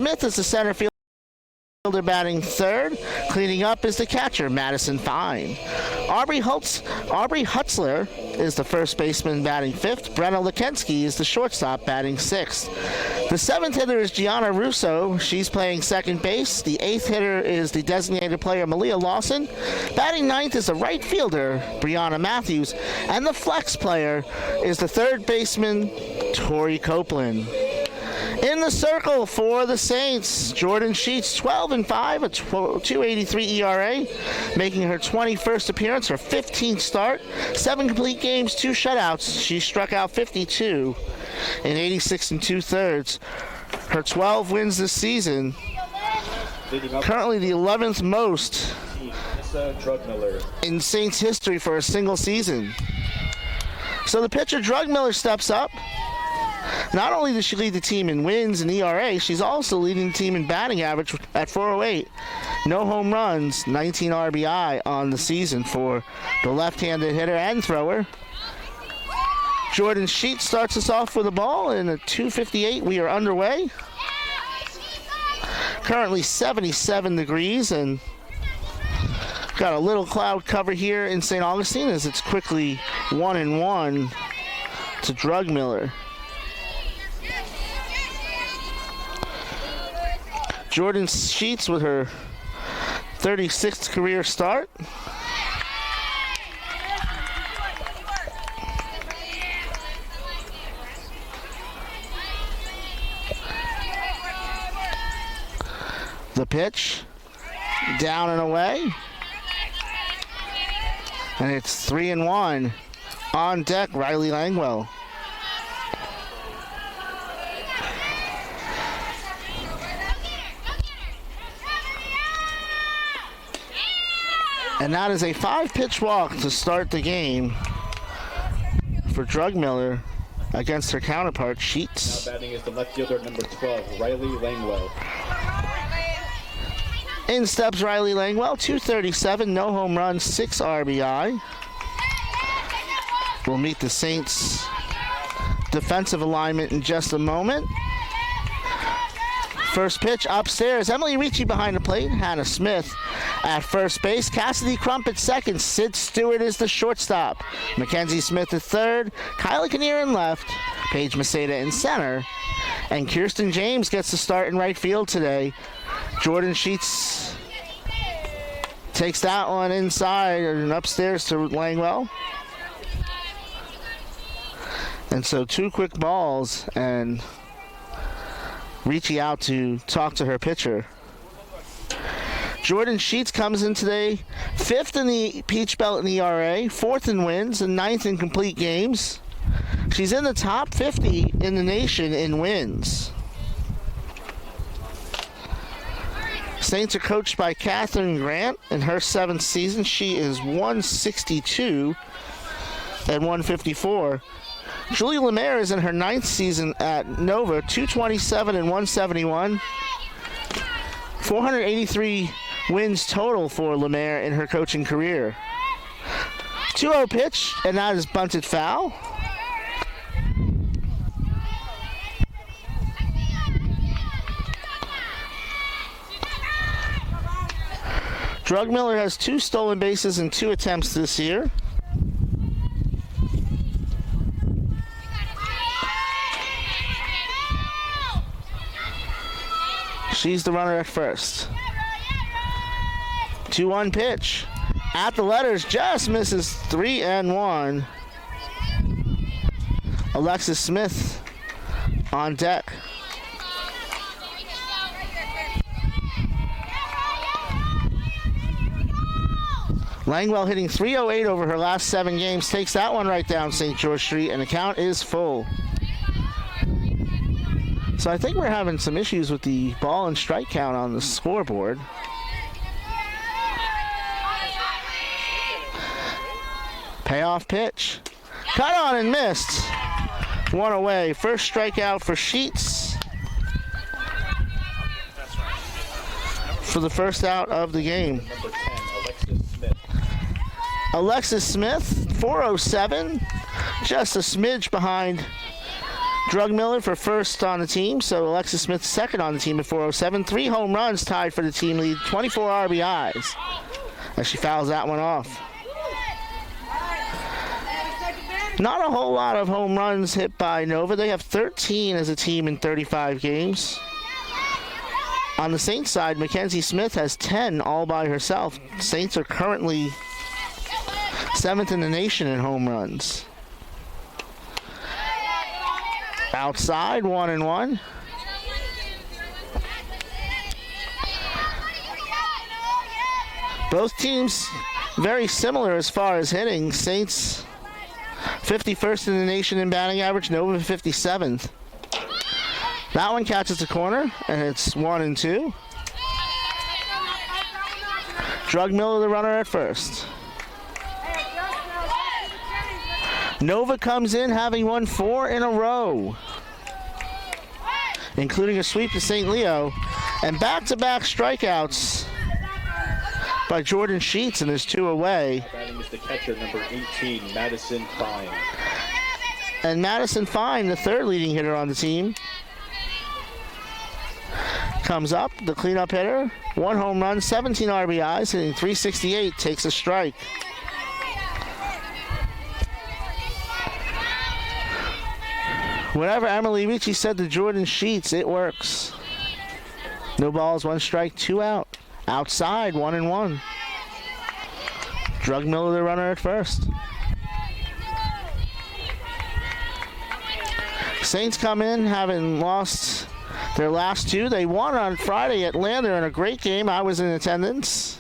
Smith is the center fielder batting third. Cleaning up is the catcher, Madison Fine. Aubrey Hutzler is the first baseman batting fifth. Brenna Lekensky is the shortstop batting sixth. The seventh hitter is Gianna Russo. She's playing second base. The eighth hitter is the designated player, Malia Lawson. Batting ninth is the right fielder, Brianna Matthews. And the flex player is the third baseman, Tori Copeland. In the circle for the Saints, Jordan Sheets, 12-5, a 2.83 ERA, making her 21st appearance, her 15th start, 7 complete games, 2 shutouts. She struck out 52 in 86 2/3. Her 12 wins this season, currently the 11th most in Saints history for a single season. So the pitcher, Drugmiller, steps up. Not only does she lead the team in wins and ERA, she's also leading the team in batting average at 408. No home runs, 19 RBI on the season for the left-handed hitter and thrower. Jordan Sheets starts us off with a ball, and at 2:58 we are underway. Currently 77 degrees, and got a little cloud cover here in St. Augustine as it's quickly 1-1 to Drugmiller. Jordan Sheets with her 36th career start. The pitch, down and away. And it's 3-1. On deck, Riley Langwell. And that is a 5-pitch walk to start the game for Drugmiller against her counterpart, Sheets. Now batting is the left fielder, number 12, Riley Langwell. In steps Riley Langwell, 237, no home runs, 6 RBI. We'll meet the Saints defensive alignment in just a moment. First pitch upstairs, Emily Ricci behind the plate, Hannah Smith at first base, Cassidy Crump at second, Sid Stewart is the shortstop, Mackenzie Smith at third, Kyla Kinnear in left, Paige Maceda in center, and Kirsten James gets the start in right field today. Jordan Sheets takes that one inside and upstairs to Langwell. And so 2 quick balls, and Ricci out to talk to her pitcher. Jordan Sheets comes in today 5th in the Peach Belt in ERA, 4th in wins, and 9th in complete games. She's in the top 50 in the nation in wins. Saints are coached by Catherine Grant. In her 7th season, she is 162 and 154. Julie Lemaire is in her 9th season at Nova, 227 and 171. 483 wins total for Lemaire in her coaching career. 2-0 pitch, and that is bunted foul. Drugmiller has 2 stolen bases in 2 attempts this year. She's the runner at first. 2-1 pitch. At the letters, just misses 3-1. Alexis Smith on deck. Langwell hitting .308 over her last 7 games. Takes that one right down St. George Street, and the count is full. So I think we're having some issues with the ball and strike count on the scoreboard. Payoff pitch. Cut on and missed. 1 away. First strikeout for Sheets. For the first out of the game. Number 10, Alexis Smith. Alexis Smith, 407. Just a smidge behind Drug Miller for first on the team, so Alexis Smith second on the team at 407. 3 home runs tied for the team lead, 24 RBIs as she fouls that one off. Not a whole lot of home runs hit by Nova. They have 13 as a team in 35 games. On the Saints side, Mackenzie Smith has 10 all by herself. Saints are currently 7th in the nation in home runs. Outside, 1-1. Both teams very similar as far as hitting. Saints 51st in the nation in batting average, Nova 57th. That one catches the corner, and it's 1-2. Drug Miller, the runner at first. Nova comes in having won 4 in a row, including a sweep to St. Leo, and back-to-back strikeouts by Jordan Sheets, and there's 2 away. Batting is the catcher, number 18, Madison Fine. And Madison Fine, the third leading hitter on the team, comes up, the cleanup hitter. 1 home run, 17 RBIs, hitting .368, takes a strike. Whenever Emily Ricci said to Jordan Sheets, it works. No balls, 1 strike, 2 out. Outside, 1-1. Drug Miller, the runner at first. Saints come in having lost their last 2. They won on Friday at Lander in a great game. I was in attendance.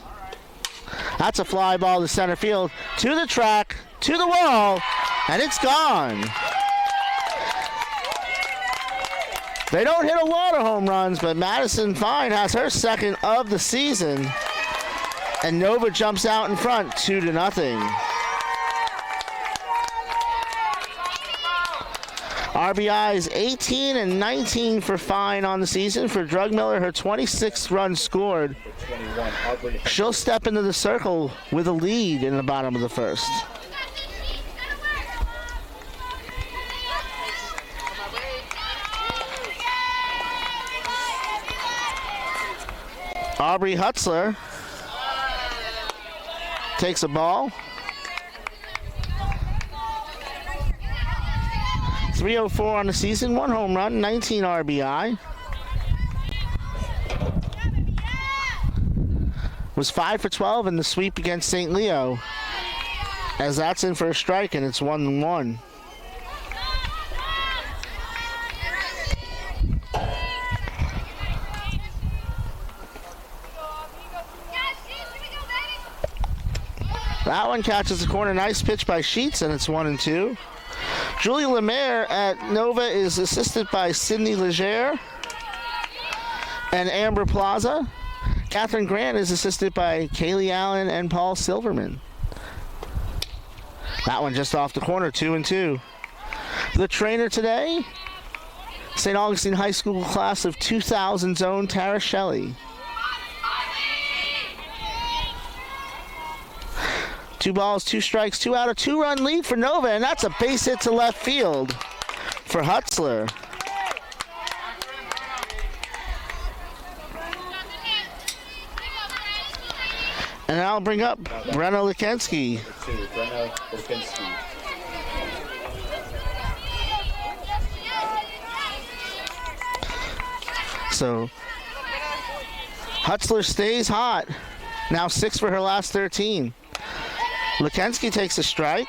That's a fly ball to center field, to the track, to the wall, and it's gone. They don't hit a lot of home runs, but Madison Fine has her second of the season, and Nova jumps out in front 2-0. RBIs 18 and 19 for Fine on the season. For Drug Miller, her 26th run scored. She'll step into the circle with a lead in the bottom of the first. Aubrey Hutzler takes a ball. 304 on the season, 1 home run, 19 RBI. Was 5 for 12 in the sweep against St. Leo, as that's in for a strike, and it's 1-1. That one catches the corner. Nice pitch by Sheets, and it's 1-2. Julie Lemaire at Nova is assisted by Sydney Legere and Amber Plaza. Catherine Grant is assisted by Kaylee Allen and Paul Silverman. That one just off the corner, 2-2. The trainer today, St. Augustine High School class of 2000's own Tara Shelley. 2 balls, 2 strikes, 2 out, a 2-run lead for Nova, and that's a base hit to left field for Hutzler. And I'll bring up Brenna Lukensky. Brenna Lukensky. So Hutzler stays hot. Now 6 for her last 13. Lukensky takes a strike.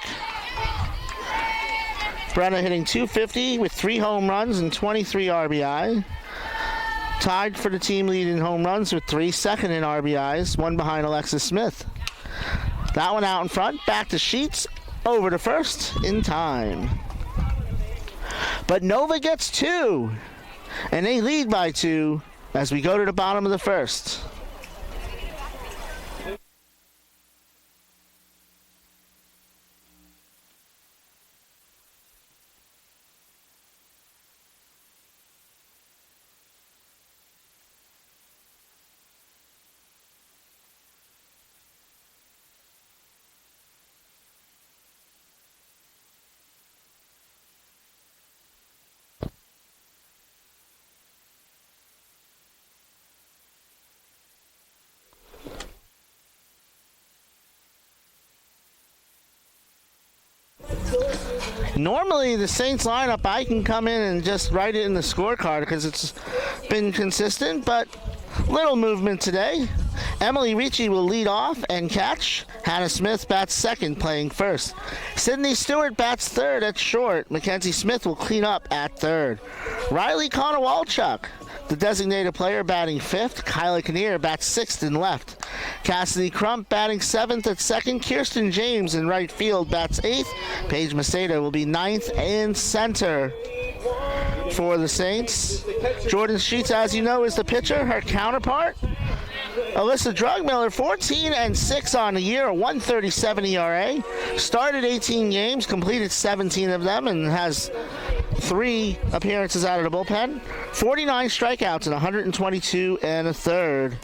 Brenna hitting .250 with 3 home runs and 23 RBI. Tied for the team lead in home runs with 3, second in RBIs, 1 behind Alexis Smith. That one out in front, back to Sheets, over to first in time. But Nova gets 2, and they lead by 2 as we go to the bottom of the first. Normally, the Saints lineup, I can come in and just write it in the scorecard because it's been consistent, but little movement today. Emily Ricci will lead off and catch. Hannah Smith bats second, playing first. Sydney Stewart bats third at short. Mackenzie Smith will clean up at third. Riley Konowalchuk, the designated player, batting fifth. Kyla Kinnear bats sixth and left. Cassidy Crump batting seventh at second. Kirsten James in right field bats eighth. Paige Macedo will be ninth in center for the Saints. Jordan Sheets, as you know, is the pitcher. Her counterpart, Alyssa Drugmiller, 14-6 on the year, a 1.37 ERA. Started 18 games, completed 17 of them, and has 3 appearances out of the bullpen. 49 strikeouts and 122 and a third.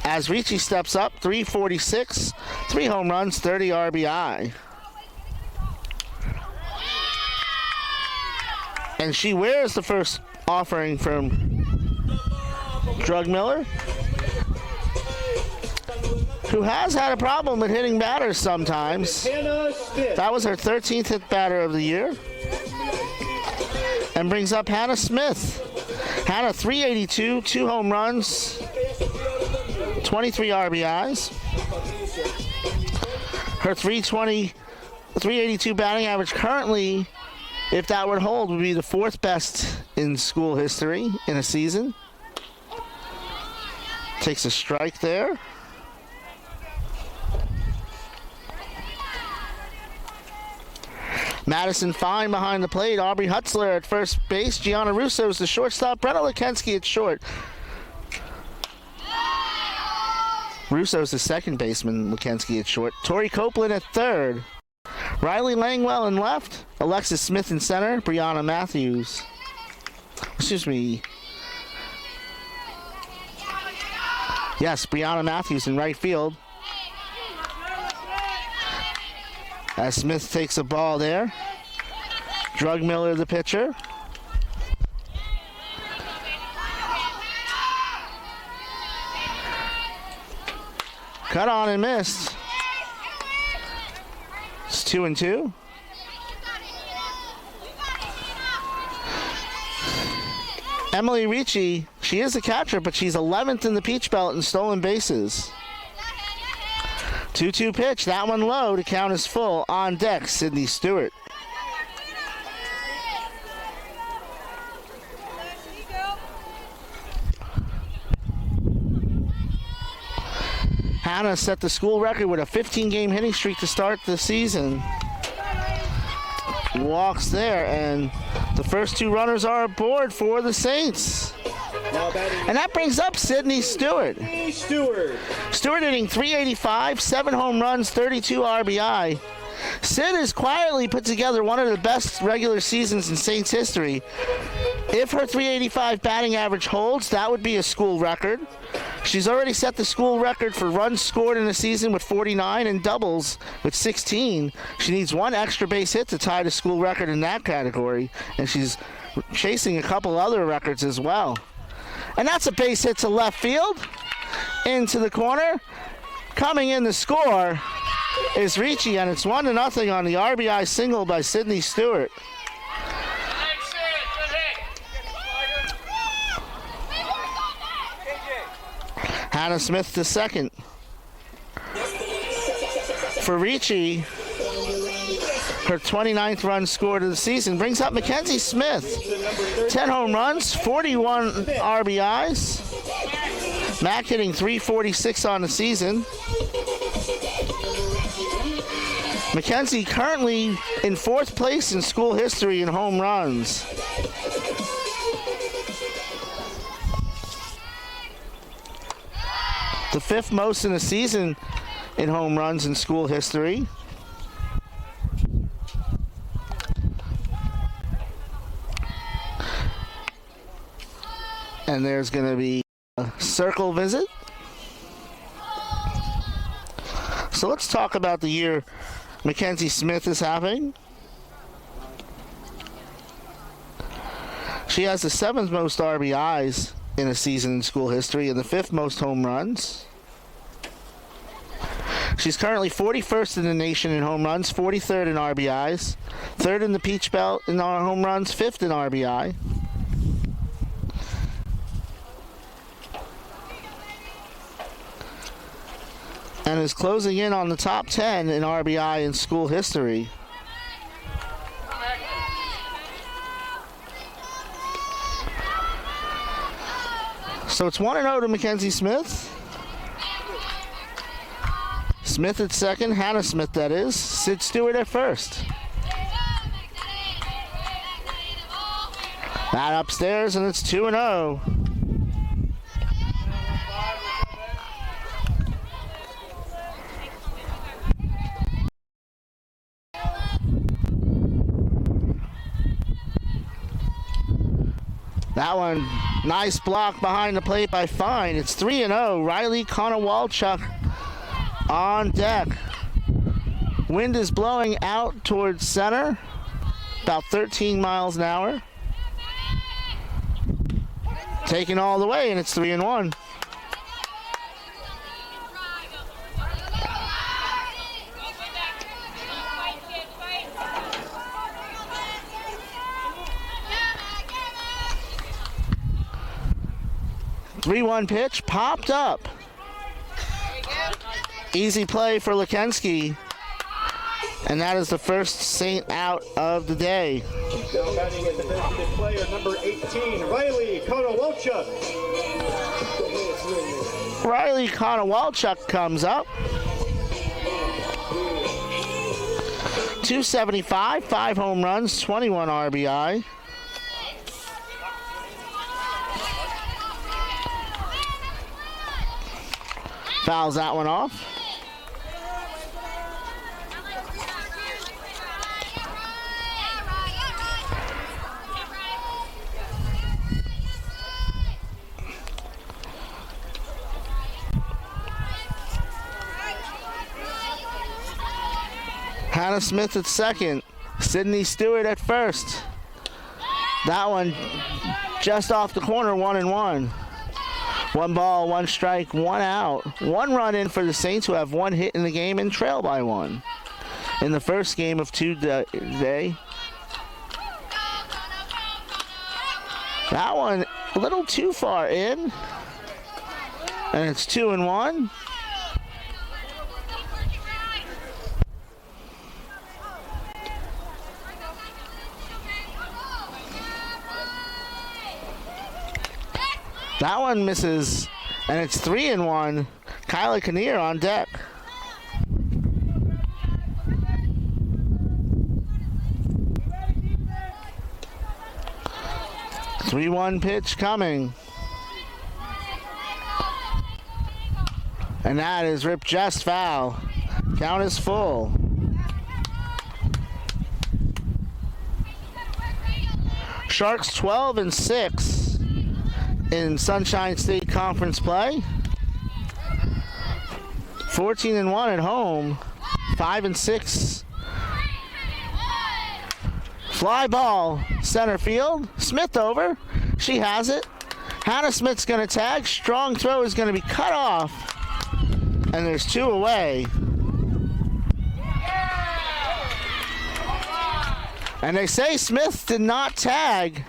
As Ricci steps up, 346, 3 home runs, 30 RBI. And she wears the first offering from Drugmiller, who has had a problem with hitting batters sometimes. That was her 13th hit batter of the year. And brings up Hannah Smith. Hannah, 382, 2 home runs, 23 RBIs. Her 382 batting average currently, if that were to hold, would be the 4th best in school history in a season. Takes a strike there. Madison Fine behind the plate. Aubrey Hutzler at first base. Gianna Russo is the shortstop. Brenna Lekensky at short. Russo's the second baseman. Lekensky at short. Tori Copeland at third. Riley Langwell in left. Alexis Smith in center. Brianna Matthews. Excuse me. Yes, Brianna Matthews in right field. As Smith takes a ball there. Drugmiller, the pitcher. Cut on and missed. It's 2-2. Emily Ricci, she is a catcher, but she's 11th in the Peach Belt in stolen bases. 2-2 pitch, that one low to count as full. On deck, Sydney Stewart. Hannah set the school record with a 15-game hitting streak to start the season. Walks there, and the first 2 runners are aboard for the Saints. And that brings up Sydney Stewart. Stewart hitting 385, 7 home runs, 32 RBI. Sid has quietly put together one of the best regular seasons in Saints history. If her 385 batting average holds, that would be a school record. She's already set the school record for runs scored in a season with 49 and doubles with 16. She needs 1 extra base hit to tie the school record in that category, and she's chasing a couple other records as well. And that's a base hit to left field, into the corner. Coming in to score is Ricci, and it's 1-0 on the RBI single by Sydney Stewart. Hannah Smith to second. For Ricci, her 29th run scored of the season brings up Mackenzie Smith. 10 home runs, 41 RBIs. Mac hitting 346 on the season. Mackenzie currently in 4th place in school history in home runs. The 5th most in a season in home runs in school history. And there's going to be a circle visit. So let's talk about the year Mackenzie Smith is having. She has the 7th most RBIs in a season in school history and the 5th most home runs. She's currently 41st in the nation in home runs, 43rd in RBIs, 3rd in the Peach Belt in our home runs, 5th in RBI. And is closing in on the top 10 in RBI in school history. So it's 1-0 to Mackenzie Smith. Smith at second, Hannah Smith that is. Sid Stewart at first. That upstairs, and it's 2-0. That one, nice block behind the plate by Fine. It's 3-0. Riley Konowalchuk on deck. Wind is blowing out towards center, about 13 miles an hour. Taking all the way, and it's 3-1. Three-one pitch popped up. Easy play for Lukensky. And that is the first Saint out of the day. Now batting at the designated player, number 18, Riley Konowalchuk. Riley Konowalchuk comes up. 275, 5 home runs, 21 RBI. Fouls that one off. Hannah Smith at second. Sydney Stewart at first. That one just off the corner, 1-1. 1 ball, 1 strike, 1 out. 1 run in for the Saints, who have 1 hit in the game and trail by 1 in the first game of today. That one a little too far in. And it's 2-1. That one misses, and it's 3-1. Kyla Kinnear on deck. 3-1 pitch coming. And that is ripped just foul. Count is full. Sharks 12-6 in Sunshine State Conference play. 14-1 at home. 5-6. Fly ball, center field. Smith over. She has it. Hannah Smith's going to tag. Strong throw is going to be cut off. And there's 2 away. And they say Smith did not tag.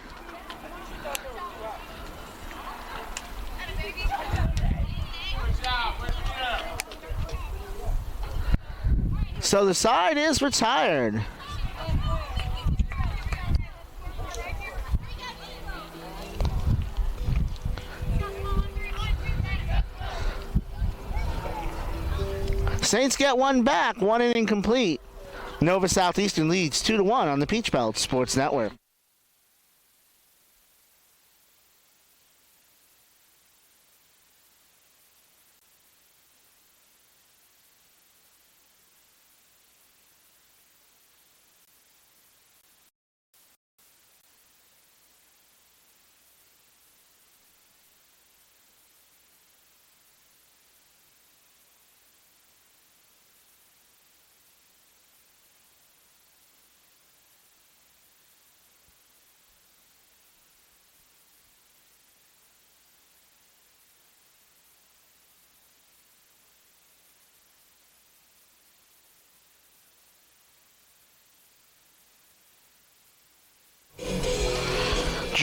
So the side is retired. Saints get 1 back, 1 inning complete. Nova Southeastern leads 2-1 on the Peach Belt Sports Network.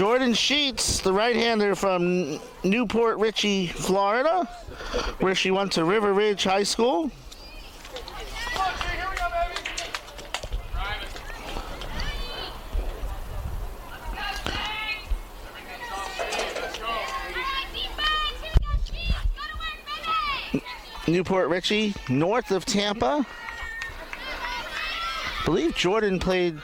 Jordan Sheets, the right-hander from Newport Richey, Florida, where she went to River Ridge High School. Newport Richey, north of Tampa. I believe Jordan played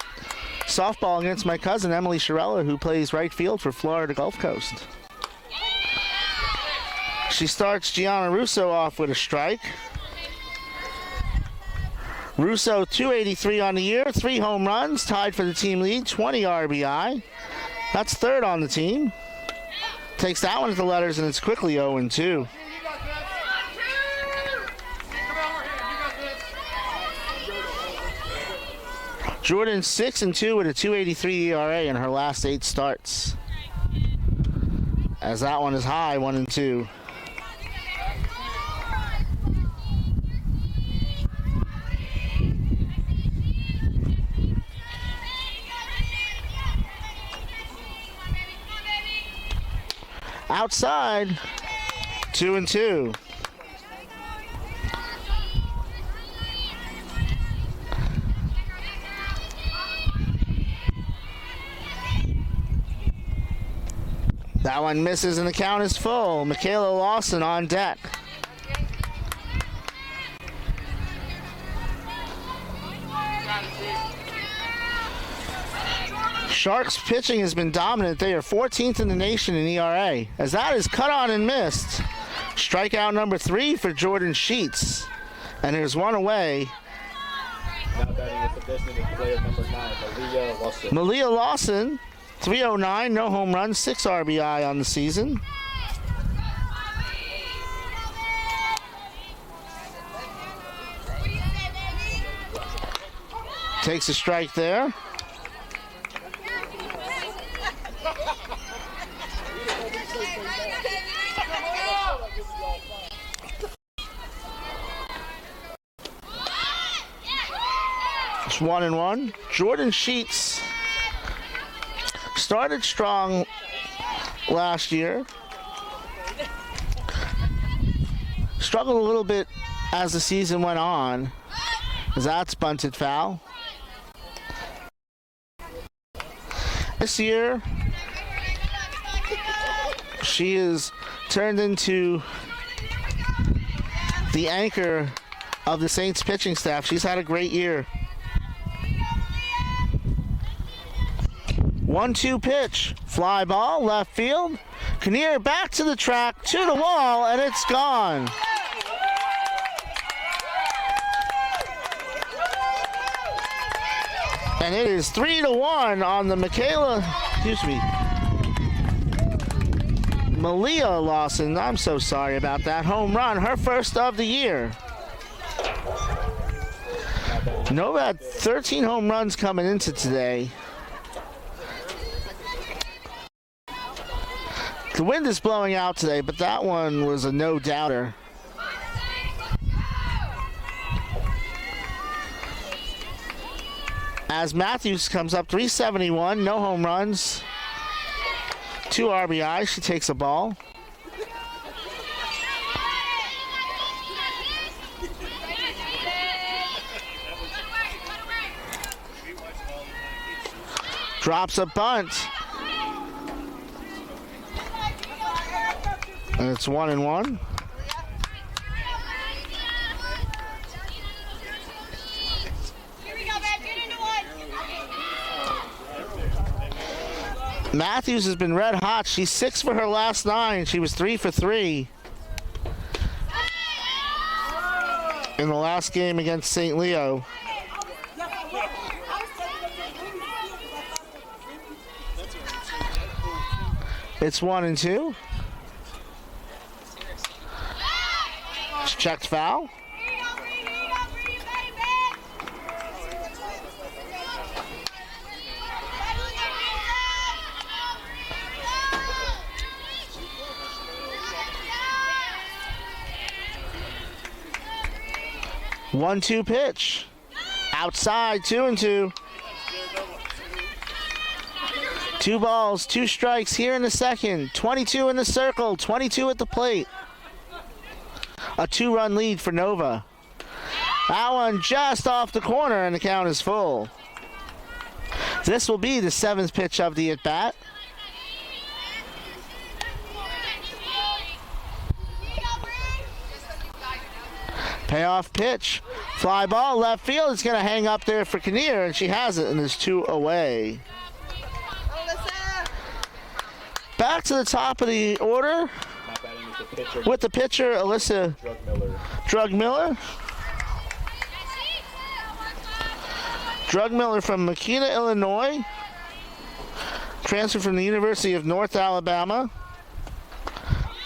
softball against my cousin Emily Shirella, who plays right field for Florida Gulf Coast. She starts Gianna Russo off with a strike. Russo 283 on the year, 3 home runs, tied for the team lead, 20 RBI. That's third on the team. Takes that one at the letters, and it's quickly 0-2. Jordan 6-2 with a 2.83 ERA in her last 8 starts. As that one is high, 1-2. Outside, 2-2. That one misses and the count is full. Michaela Lawson on deck. Sharks pitching has been dominant. They are 14th in the nation in ERA. As that is cut on and missed. Strikeout number 3 for Jordan Sheets. And there's one away. Now batting at the designated player number 9, Malia Lawson. Malia Lawson, 309, no home runs, 6 RBI on the season. Takes a strike there. It's 1-1. Jordan Sheets started strong last year. Struggled a little bit as the season went on. As that's bunted foul. This year, she is turned into the anchor of the Saints pitching staff. She's had a great year. 1-2 pitch. Fly ball, left field. Kinnear back to the track, to the wall, and it's gone. And it is 3-1 on the Malia Lawson. I'm so sorry about that. Home run, her first of the year. Nova had 13 home runs coming into today. The wind is blowing out today, but that one was a no-doubter. As Matthews comes up 371, no home runs, 2 RBI. She takes a ball. Drops a bunt. And it's 1-1. Matthews has been red hot. She's 6 for her last 9. She was 3 for 3 in the last game against St. Leo. It's 1-2. Checked foul. One-two pitch. Outside, 2-2. 2 balls, 2 strikes here in the second. 22 in the circle, 22 at the plate. A 2-run lead for Nova. That one just off the corner, and the count is full. This will be the 7th pitch of the at-bat. Payoff pitch. Fly ball left field. It's going to hang up there for Kinnear, and she has it, and there's 2 away. Back to the top of the order with the pitcher, Alyssa Drug-Miller. Drug-Miller from Makina, Illinois. Transferred from the University of North Alabama.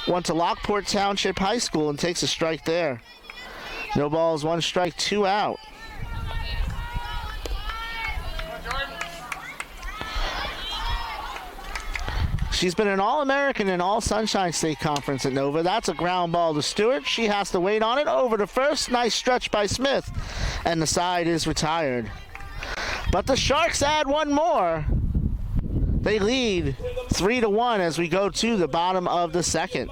Went to Lockport Township High School and takes a strike there. No balls, 1 strike, 2 out. She's been an All-American in All-Sunshine State Conference at Nova. That's a ground ball to Stewart. She has to wait on it. Over to first. Nice stretch by Smith. And the side is retired. But the Sharks add 1 more. They lead 3-1 as we go to the bottom of the second.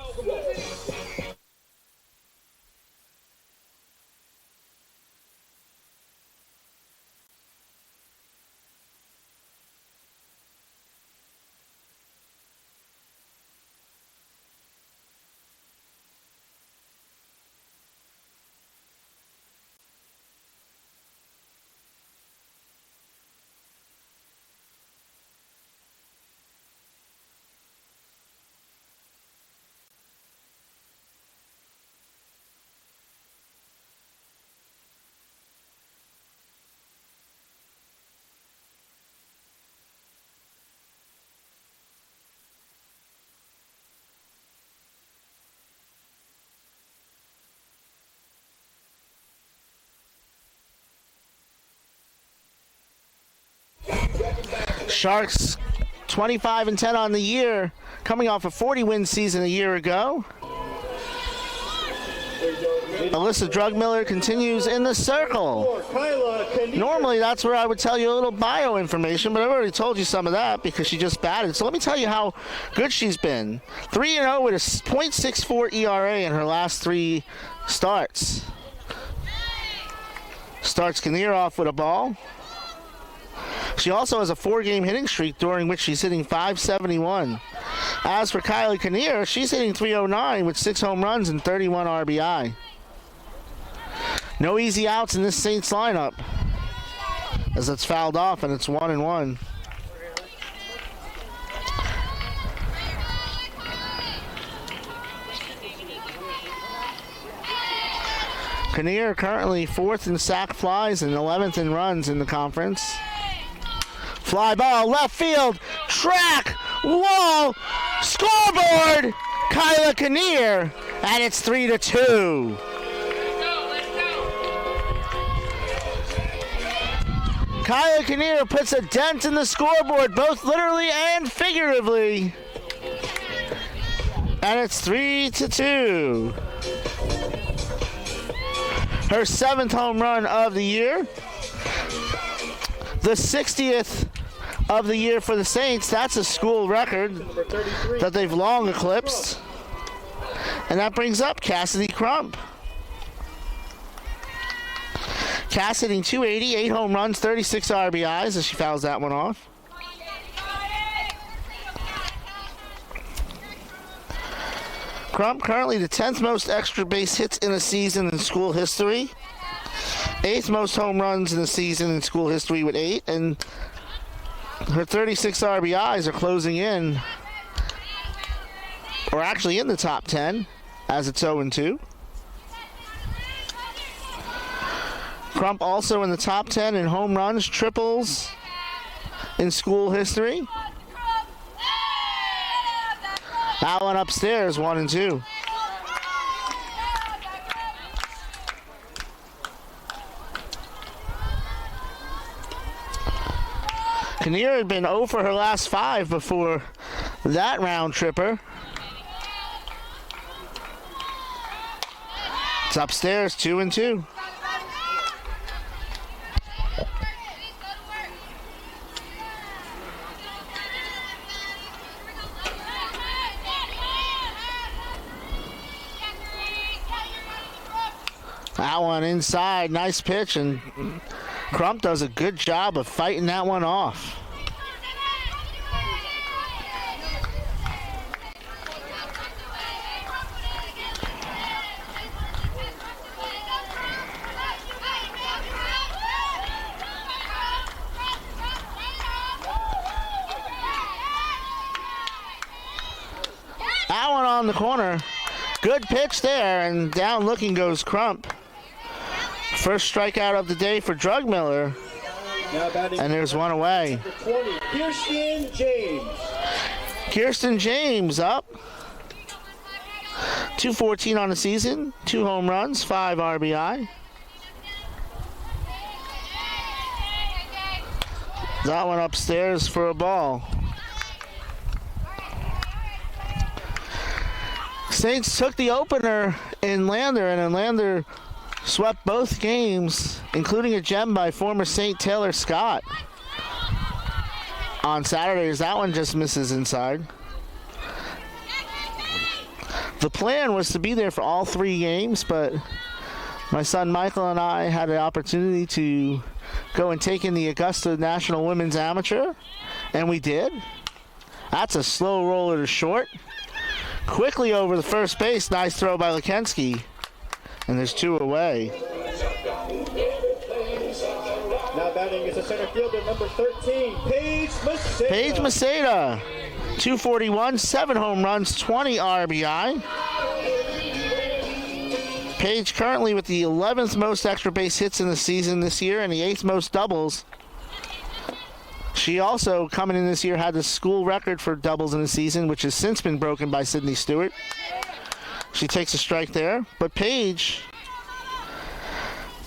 Sharks 25-10 on the year, coming off a 40-win season a year ago. Alyssa Drug-Miller continues in the circle. Normally that's where I would tell you a little bio information, but I've already told you some of that because she just batted. So let me tell you how good she's been. 3-0 with a .64 ERA in her last 3 starts. Starts Kinnear off with a ball. She also has a 4-game hitting streak during which she's hitting .571. As for Kylie Kinnear, she's hitting .309 with 6 home runs and 31 RBI. No easy outs in this Saints lineup as it's fouled off and it's 1-1. Kinnear currently 4th in sack flies and 11th in runs in the conference. Fly ball, left field, track, wall, scoreboard, Kyla Kinnear, and it's 3-2. Kyla Kinnear puts a dent in the scoreboard, both literally and figuratively. And it's 3-2. Her 7th home run of the year. The 60th of the year for the Saints. That's a school record that they've long eclipsed. And that brings up Cassidy Crump. Cass hitting .280, 8 home runs, 36 RBIs as she fouls that one off. Crump currently the 10th most extra base hits in a season in school history. 8th most home runs in the season in school history with 8, and her 36 RBIs are closing in, or actually in the top 10, as it's 0-2. Crump also in the top 10 in home runs, triples in school history. That one upstairs, 1-2. Kinnear had been 0 for her last 5 before that round tripper. It's upstairs, 2-2. That one inside, nice pitch, and Crump does a good job of fighting that one off. That one on the corner. Good pitch there, and down looking goes Crump. First strikeout of the day for Drugmiller. And there's one away. 20, Kirsten James. Kirsten James up. 214 on the season, 2 home runs, 5 RBI. That one upstairs for a ball. Saints took the opener in Lander, and then Lander swept both games, including a gem by former Saint Taylor Scott. On Saturdays, that one just misses inside. The plan was to be there for all 3 games, but my son Michael and I had an opportunity to go and take in the Augusta National Women's Amateur, and we did. That's a slow roller to short. Quickly over the first base, nice throw by Lekensky, and there's 2 away. Now batting is the center fielder, number 13, Paige Maceda. Paige Maceda, 241, 7 home runs, 20 RBI. Paige currently with the 11th most extra base hits in the season this year and the 8th most doubles. She also, coming in this year, had the school record for doubles in the season, which has since been broken by Sydney Stewart. She takes a strike there, but Paige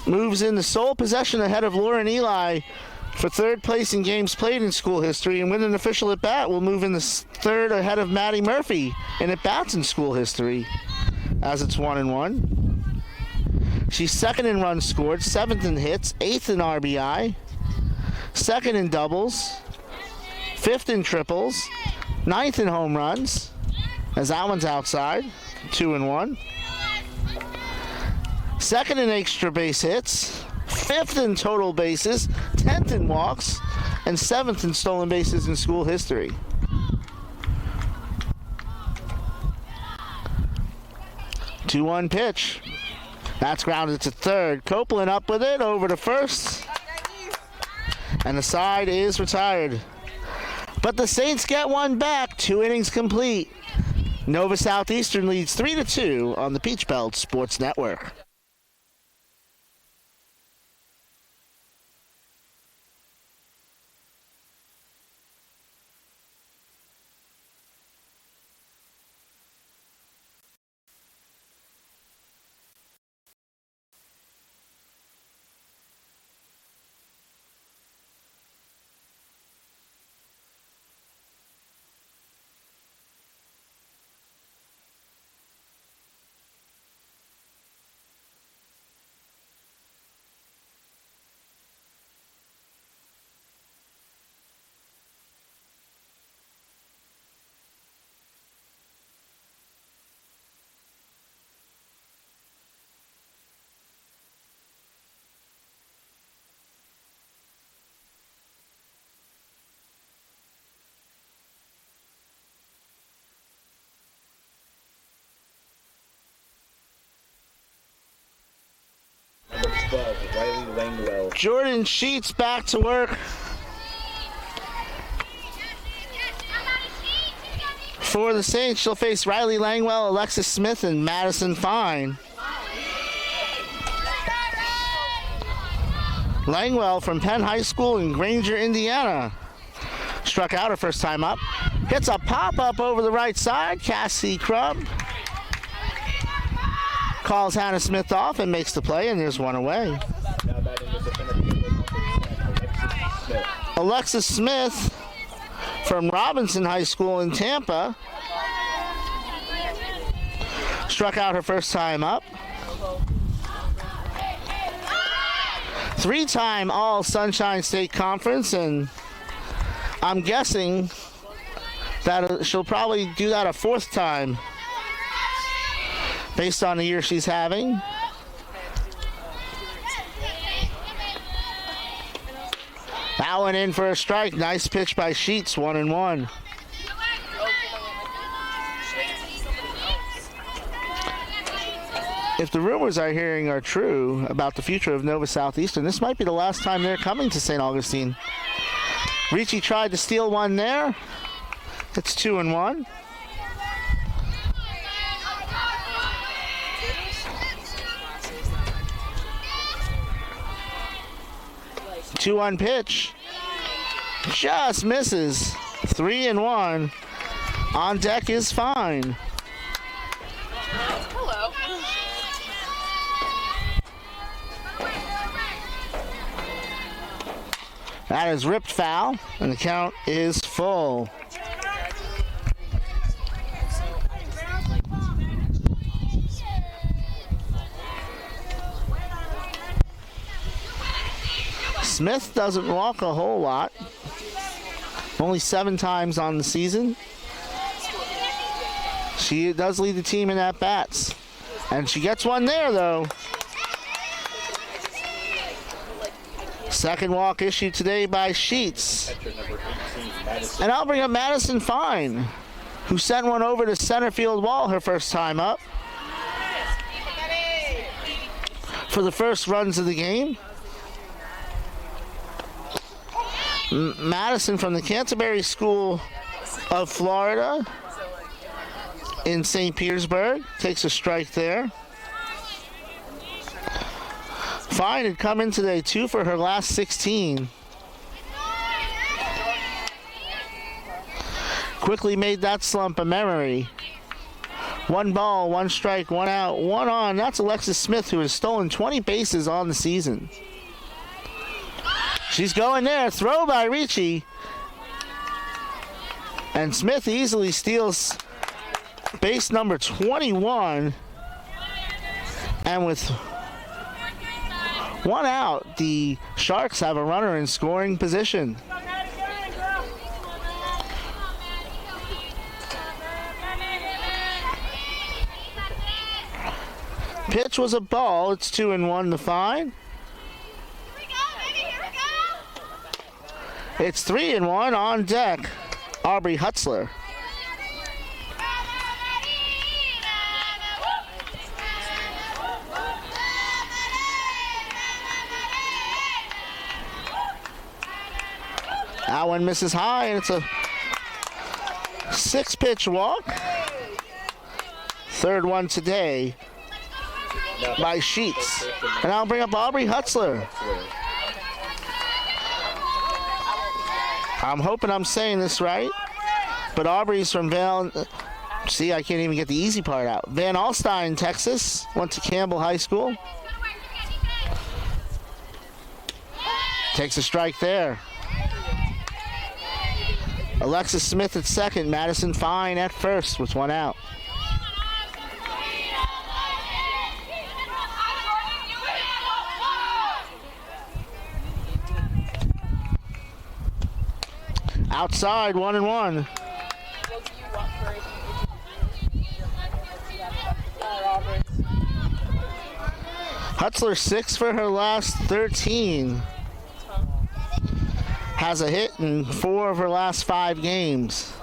moves in the sole possession ahead of Lauren Eli for 3rd place in games played in school history, and with an official at-bat will move in the 3rd ahead of Maddie Murphy in at-bats in school history, as it's 1-1. She's 2nd in runs scored, 7th in hits, 8th in RBI, 2nd in doubles, 5th in triples, 9th in home runs, as that one's outside, 2-1. 2nd in extra base hits, 5th in total bases, 10th in walks, and 7th in stolen bases in school history. Two-one pitch. That's grounded to 3rd. Copeland up with it, over to 1st. And the side is retired. But the Saints get one back, 2 innings complete. Nova Southeastern leads 3-2 on the Peach Belt Sports Network. Riley Langwell. Jordan Sheets back to work for the Saints. She'll face Riley Langwell, Alexis Smith, and Madison Fine. Langwell from Penn High School in Granger, Indiana. Struck out her first time up. Hits a pop-up over the right side. Cassie Crump calls Hannah Smith off and makes the play, and there's one away. Now batting is the center fielder, Alexis Smith. Alexis Smith from Robinson High School in Tampa. Struck out her first time up. 3-time All Sunshine State Conference, and I'm guessing that she'll probably do that a 4th time based on the year she's having. That one in for a strike. Nice pitch by Sheets, 1-1. If the rumors I'm hearing are true about the future of Nova Southeastern, this might be the last time they're coming to St. Augustine. Ricci tried to steal one there. It's 2-1. Two-one pitch. Just misses. 3-1. On deck is fine. Hello. That is ripped foul, and the count is full. Smith doesn't walk a whole lot. Only 7 times on the season. She does lead the team in at-bats. And she gets one there, though. Second walk issued today by Sheets. And I'll bring up Madison Fine, who sent one over to center field wall her first time up. For the first runs of the game. Madison from the Canterbury School of Florida in St. Petersburg takes a strike there. Fine had come in today 2 for her last 16. Quickly made that slump a memory. 1 ball, 1 strike, 1 out, 1 on. That's Alexis Smith, who has stolen 20 bases on the season. She's going there. Throw by Ricci. And Smith easily steals base number 21. And with 1 out, the Sharks have a runner in scoring position. Pitch was a ball. It's 2-1 to Fine. It's 3-1 on deck. Aubrey Hutzler. That one misses high, and it's a 6-pitch walk. Third one today by Sheets. And I'll bring up Aubrey Hutzler. I'm hoping I'm saying this right, but Aubrey's from see, I can't even get the easy part out. Van Alstyne, Texas, went to Campbell High School. Takes a strike there. Alexis Smith at second, Madison Fine at first with 1 out. Outside, 1-1. Hutzler 6 for her last 13. Has a hit in 4 of her last 5 games.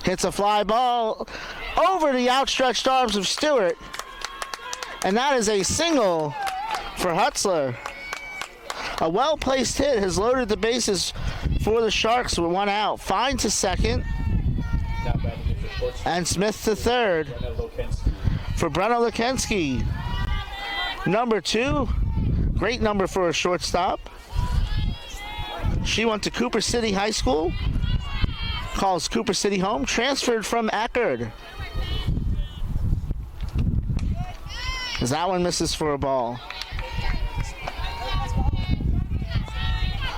Hits a fly ball over the outstretched arms of Stewart. And that is a single for Hutzler. A well-placed hit has loaded the bases for the Sharks with 1 out. Fine to second. And Smith to third. For Brenna Lukensky. Number 2. Great number for a shortstop. She went to Cooper City High School. Calls Cooper City home. Transferred from Eckerd. As that one misses for a ball.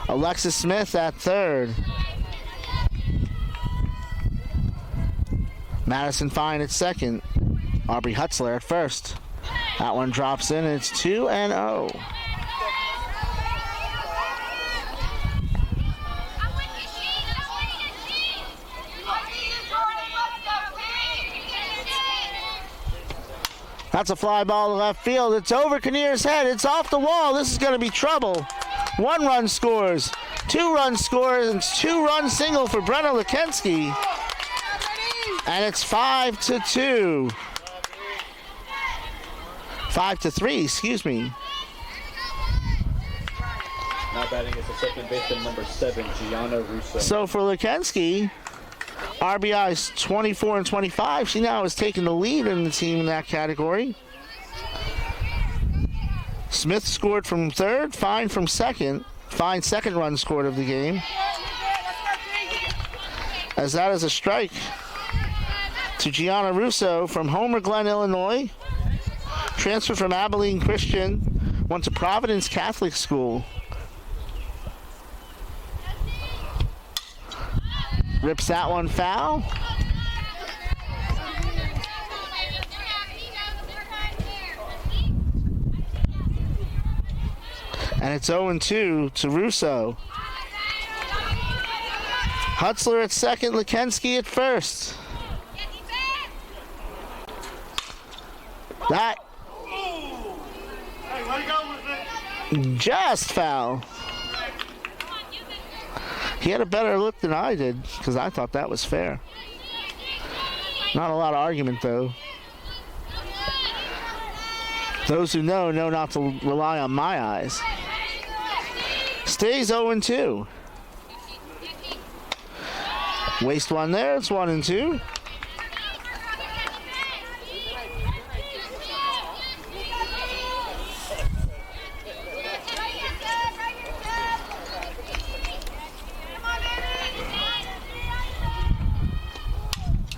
Alexis Smith at third. Madison Fine at second. Aubrey Hutzler at first. That one drops in, and it's 2-0. That's a fly ball to left field. It's over Kinnear's head. It's off the wall. This is going to be trouble. 1 run scores. 2 run scores and 2-run single for Brenna Lekensky. And it's 5-2. 5-3, excuse me. Now batting is the second baseman, number 7, Gianna Russo. So for Lekensky, RBI's 24 and 25. She now has taken the lead in the team in that category. Smith scored from third, Fine from second. Fine second run scored of the game. As that is a strike to Gianna Russo from Homer Glen, Illinois. Transferred from Abilene Christian, went to Providence Catholic School. Rips that one foul. And it's 0-2 to Russo. Hutzler at second, Lekensky at first. That just foul. He had a better look than I did because I thought that was fair. Not a lot of argument though. Those who know not to rely on my eyes. Stays 0-2. Waste one there, it's 1-2.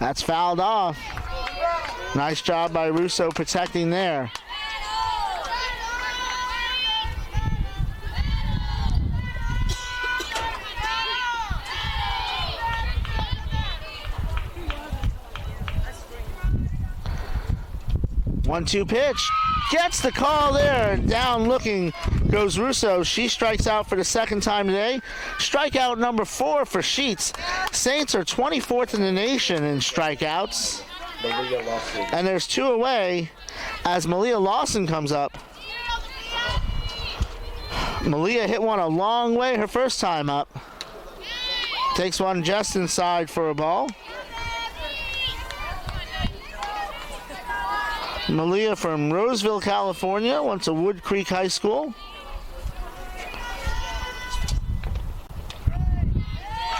That's fouled off. Nice job by Russo protecting there. One-two pitch. Gets the call there. Down looking goes Russo. She strikes out for the second time today. Strikeout number 4 for Sheets. Saints are 24th in the nation in strikeouts. And there's 2 away as Malia Lawson comes up. Malia hit one a long way her first time up. Takes one just inside for a ball. Malia from Roseville, California, went to Wood Creek High School.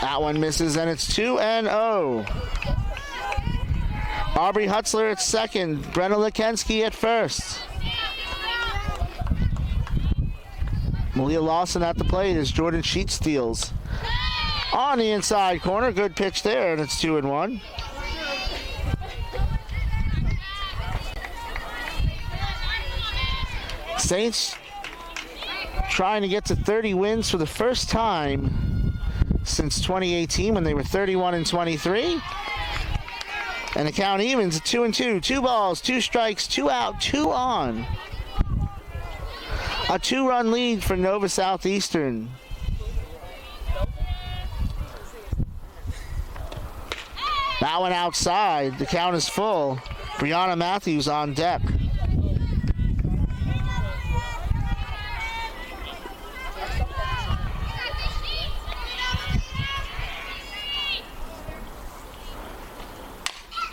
That one misses, and it's 2-0. Aubrey Hutzler at second, Brenna Lekensky at first. Malia Lawson at the plate as Jordan Sheets steals. On the inside corner, good pitch there, and it's 2-1. Saints trying to get to 30 wins for the first time since 2018 when they were 31-23. And the count evens at 2-2. 2 balls, 2 strikes, 2 out, 2 on. A 2-run lead for Nova Southeastern. That one outside. The count is full. Brianna Matthews on deck.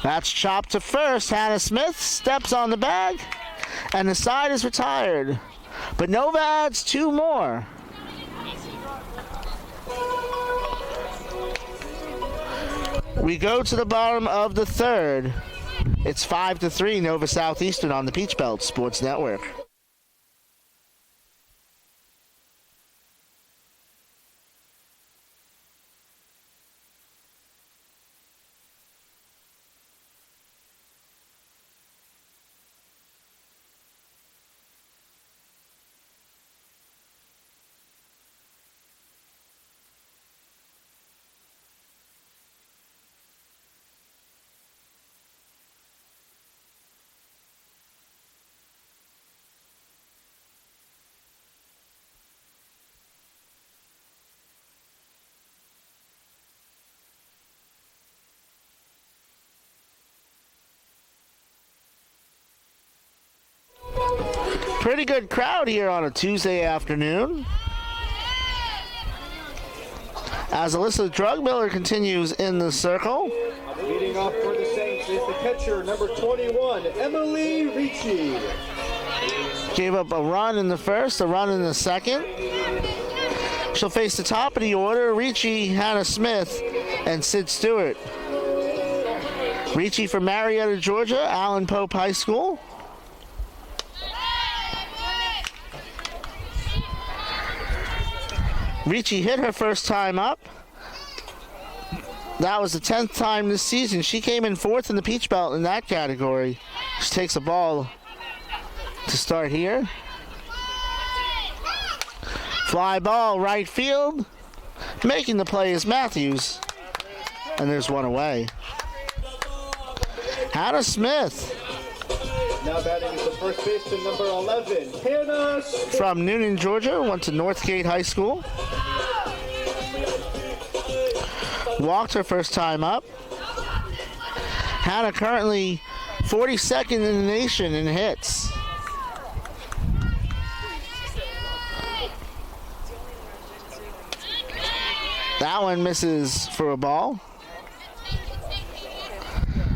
That's chopped to first. Hannah Smith steps on the bag, and the side is retired. But Nova adds 2 more. We go to the bottom of the third. It's 5-3 Nova Southeastern on the Peach Belt Sports Network. Pretty good crowd here on a Tuesday afternoon. As Alyssa Drugmiller continues in the circle. Leading off for the Saints is the catcher, number 21, Emily Ricci. Gave up a run in the first, a run in the second. She'll face the top of the order, Ricci, Hannah Smith, and Sid Stewart. Ricci from Marietta, Georgia, Allen Pope High School. Ricci hit her first time up. That was the 10th time this season. She came in 4th in the Peach Belt in that category. She takes a ball to start here. Fly ball, right field. Making the play is Matthews. And there's one away. Hannah Smith. Now batting is the first baseman, number 11, Hannah Smith. From Noonan, Georgia, went to Northgate High School. Walked her first time up. Hannah currently 42nd in the nation in hits. That one misses for a ball.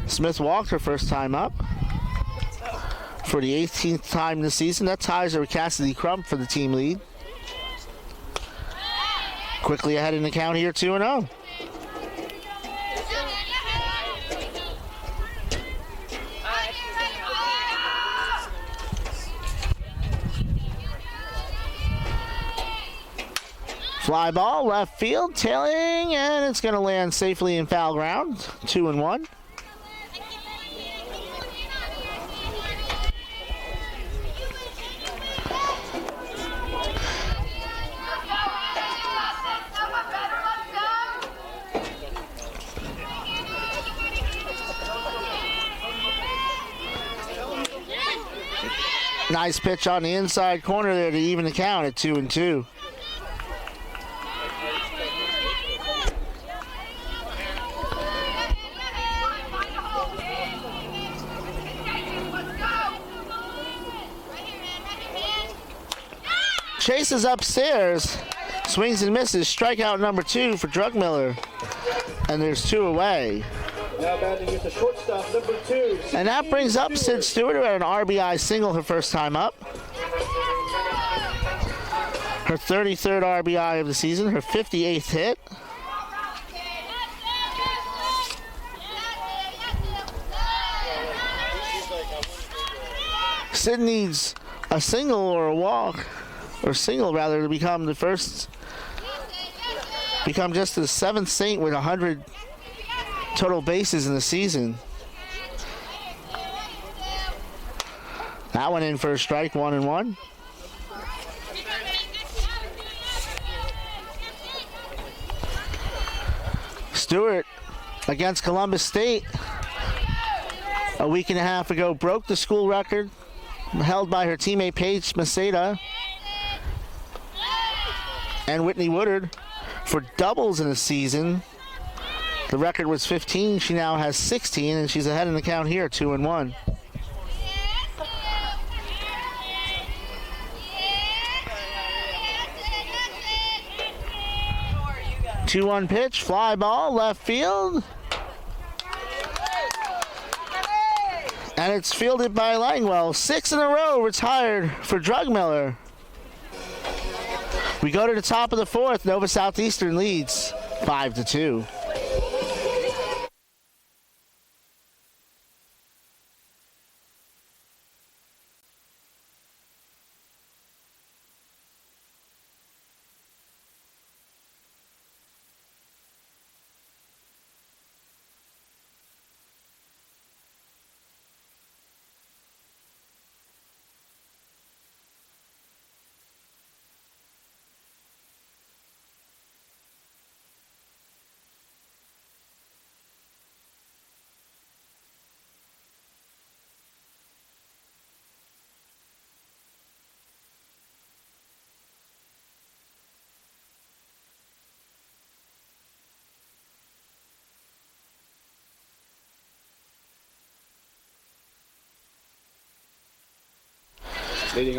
Smith walked her first time up for the 18th time this season. That ties her with Cassidy Crump for the team lead. Quickly ahead in the count here, 2-0. Fly ball, left field, tailing, and it's going to land safely in foul ground. 2-1. Nice pitch on the inside corner there to even the count at 2-2. Chases upstairs, swings and misses. Strikeout number 2 for Drugmiller, and there's 2 away. Now batting is the shortstop, number 2. And that brings up Sid Stewart, who had an RBI single her first time up. Her 33rd RBI of the season, her 58th hit. Sid needs a single or a walk, or single rather, to become the first, become just the 7th Saint with 100 total bases in the season. That one in for a strike, 1-1. Stewart against Columbus State a week and a half ago broke the school record held by her teammate Paige Maceda and Whitney Woodard for doubles in a season. The record was 15. She now has 16, and she's ahead in the count here, 2-1. 2-1 pitch, fly ball, left field. And it's fielded by Langwell. 6 in a row retired for Drugmiller. We go to the top of the 4th. Nova Southeastern leads 5-2.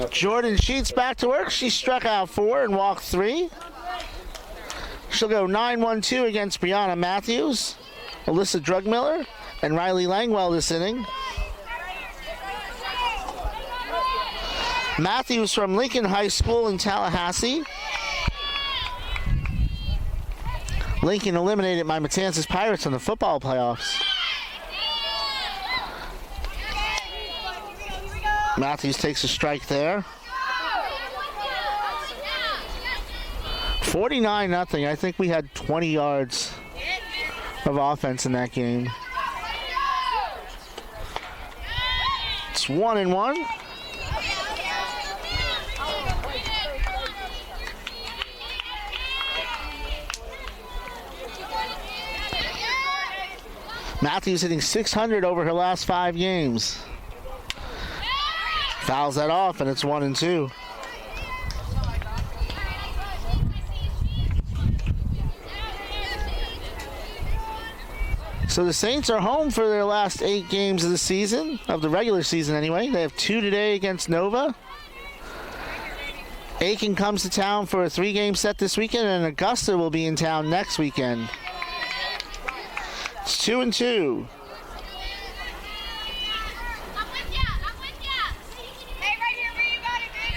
Jordan Sheets back to work. She struck out 4 and walked 3. She'll go 9-1-2 against Brianna Matthews, Alyssa Drugmiller, and Riley Langwell this inning. Matthews from Lincoln High School in Tallahassee. Lincoln eliminated my Matanzas Pirates in the football playoffs. Matthews takes a strike there. 49-0. I think we had 20 yards of offense in that game. It's 1-1. Matthews hitting .600 over her last 5 games. Fouls that off, and it's 1-2. So the Saints are home for their last 8 games of the season, of the regular season anyway. They have 2 today against Nova. Aiken comes to town for a 3-game set this weekend, and Augusta will be in town next weekend. It's 2-2.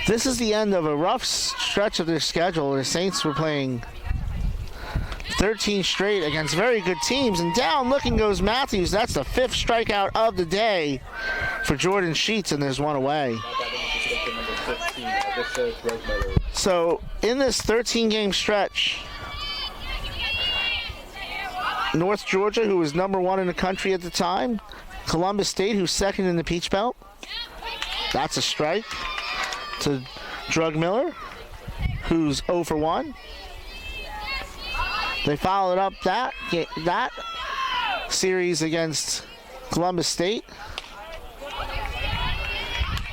This is the end of a rough stretch of their schedule. The Saints were playing 13 straight against very good teams. And down looking goes Matthews. That's the 5th strikeout of the day for Jordan Sheets, and there's one away. So in this 13-game stretch, North Georgia, who was #1 in the country at the time, Columbus State, who's 2nd in the Peach Belt. That's a strike to Drugmiller, who's 0 for 1. They followed up that series against Columbus State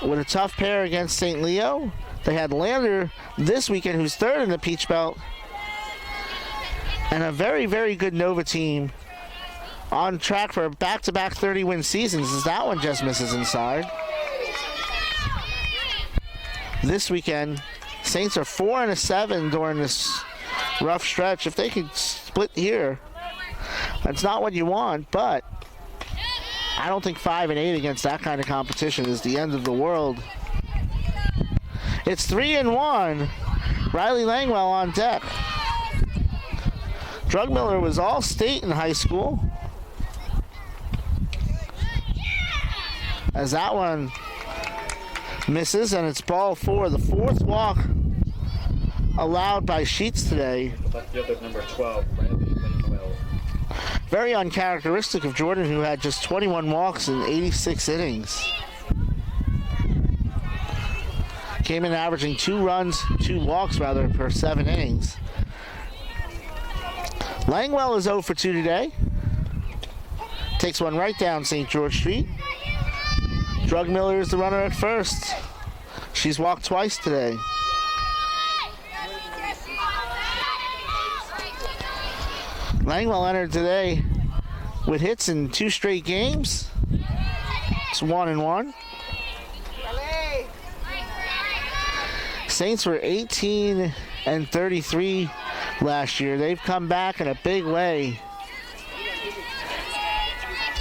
with a tough pair against St. Leo. They had Lander this weekend, who's 3rd in the Peach Belt, and a very, very good Nova team on track for back-to-back 30-win seasons, as that one just misses inside. This weekend, Saints are 4-7 during this rough stretch. If they could split here, that's not what you want, but I don't think 5-8 against that kind of competition is the end of the world. It's 3-1. Riley Langwell on deck. Drugmiller was all state in high school. As that one misses, and it's ball 4. The 4th walk allowed by Sheets today. Left fielder number 12, Riley Langwell. Very uncharacteristic of Jordan, who had just 21 walks in 86 innings. Came in averaging 2 walks per 7 innings. Langwell is 0 for 2 today. Takes one right down St. George Street. Drugmiller is the runner at first. She's walked twice today. Langwell entered today with hits in 2 straight games. It's 1-1. Saints were 18-33 last year. They've come back in a big way,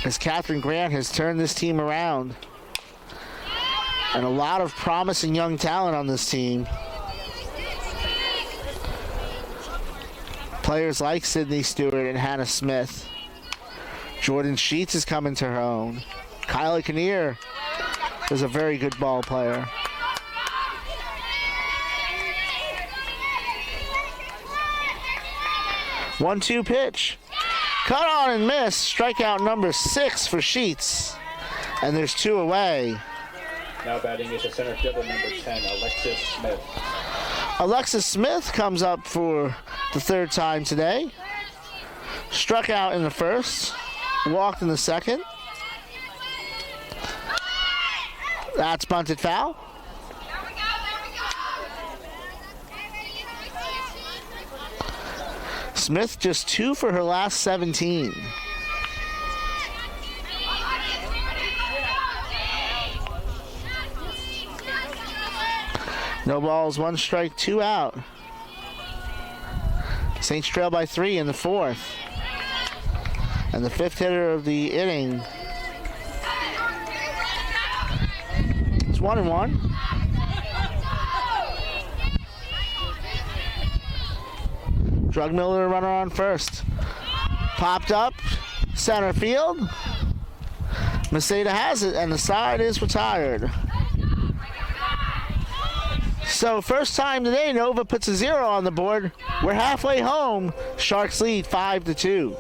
as Catherine Grant has turned this team around. And a lot of promising young talent on this team. Players like Sydney Stewart and Hannah Smith. Jordan Sheets is coming to her own. Kylie Kinnear is a very good ball player. One-two pitch. Cut on and miss. Strikeout number 6 for Sheets. And there's 2 away. Now batting is the center fielder number 10, Alexis Smith. Alexis Smith comes up for the 3rd time today. Struck out in the 1st. Walked in the 2nd. That's bunted foul. Smith just 2 for her last 17. No balls, 1 strike, 2 out. Saints trail by 3 in the 4th. And the 5th hitter of the inning. It's 1-1. Drugmiller runner on first. Popped up, center field. Maceda has it, and the side is retired. So first time today, Nova puts a 0 on the board. We're halfway home. Sharks lead 5-2.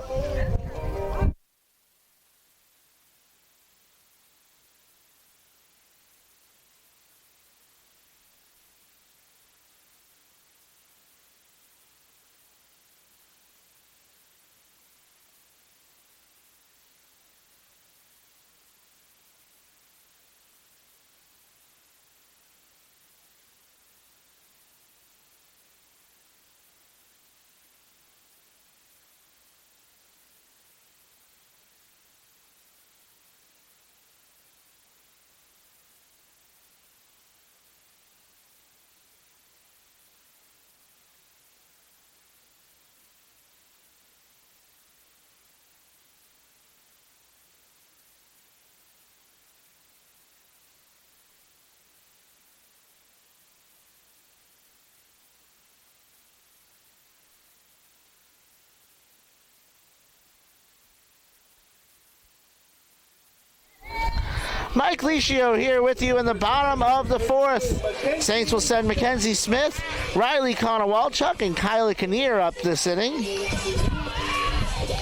Mike Licio here with you in the bottom of the 4th. Saints will send Mackenzie Smith, Riley Konowalchuk, and Kyla Kinnear up this inning.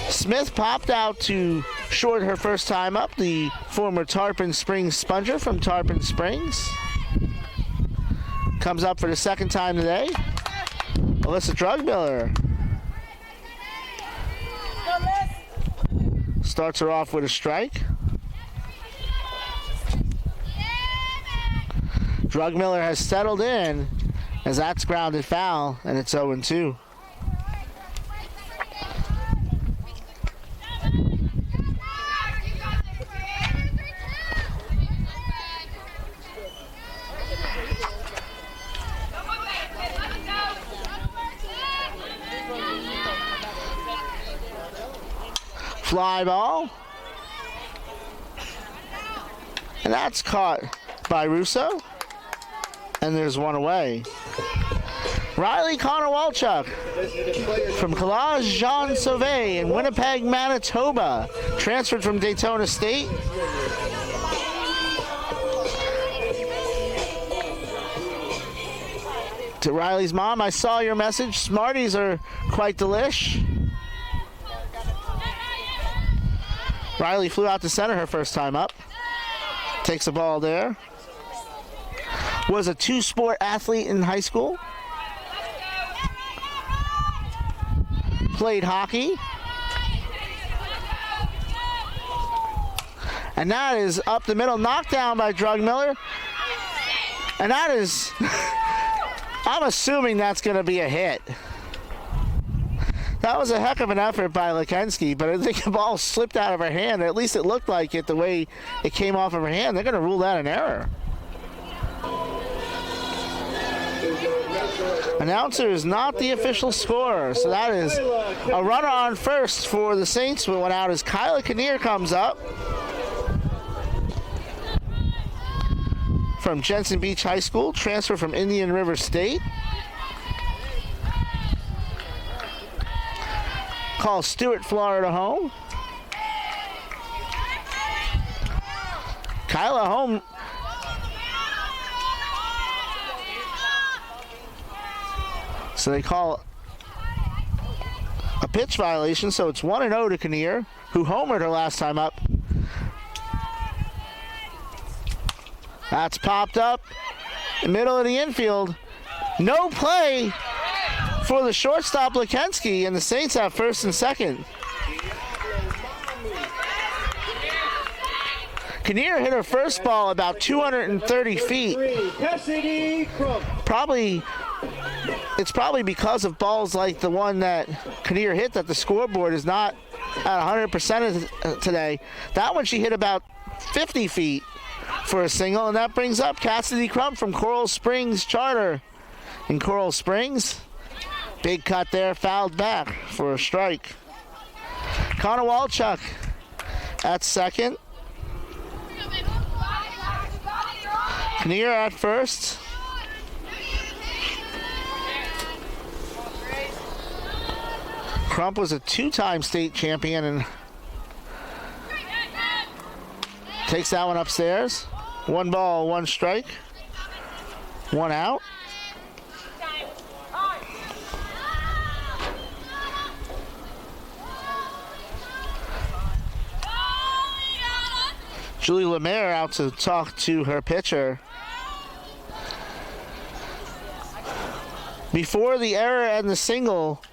Smith popped out to short her first time up, the former Tarpon Springs sponger from Tarpon Springs. Comes up for the second time today. Alyssa Drugmiller starts her off with a strike. Drugmiller has settled in as that's grounded foul, and it's 0-2. Fly ball. And that's caught by Russo. And there's one away. Riley Konowalchuk from Collage Jean Sauvé in Winnipeg, Manitoba. Transferred from Daytona State. To Riley's mom, I saw your message. Smarties are quite delish. Riley flew out to center her first time up. Takes the ball there. Was a two-sport athlete in high school. Played hockey. And that is up the middle, knocked down by Drugmiller. And that is, I'm assuming that's going to be a hit. That was a heck of an effort by Lekensky, but I think the ball slipped out of her hand. Or at least it looked like it the way it came off of her hand. They're going to rule that an error. Announcer is not the official scorer, so that is a runner on first for the Saints. We went out as Kyla Kinnear comes up from Jensen Beach High School, transfer from Indian River State. Call Stewart, Florida home. Kyla home. So they call a pitch violation, so it's 1-0 to Kinnear, who homered her last time up. That's popped up in the middle of the infield. No play for the shortstop Lekensky, and the Saints have first and second. Kinnear hit her first ball about 230 feet. It's probably because of balls like the one that Kinnear hit that the scoreboard is not at 100% today. That one she hit about 50 feet for a single, and that brings up Cassidy Crump from Coral Springs Charter in Coral Springs. Big cut there, fouled back for a strike. Connor Walchuk at second. Kinnear at first. Crump was a two-time state champion and takes that one upstairs. 1 ball, 1 strike. 1 out. Julie Lemaire out to talk to her pitcher. Before the error and the single,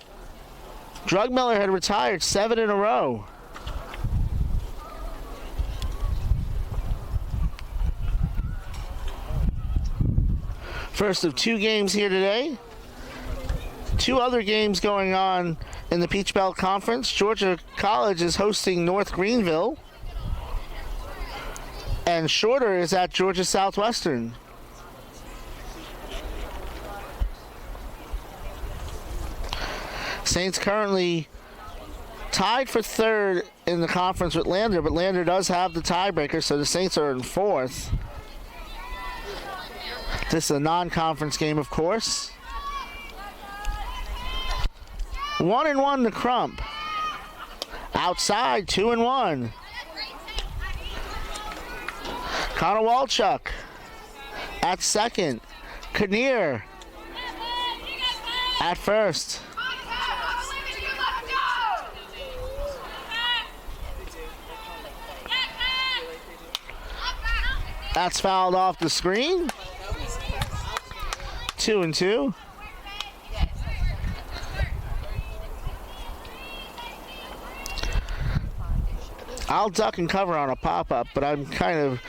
Drugmiller had retired 7 in a row. First of 2 games here today. 2 other games going on in the Peach Belt Conference. Georgia College is hosting North Greenville. And Shorter is at Georgia Southwestern. Saints currently tied for 3rd in the conference with Lander, but Lander does have the tiebreaker, so the Saints are in 4th. This is a non-conference game, of course. 1-1 to Crump. Outside, 2-1. Connor Walchuk at second. Kinnear at first. That's fouled off the screen. 2-2. I'll duck and cover on a pop-up, but I'm kind of...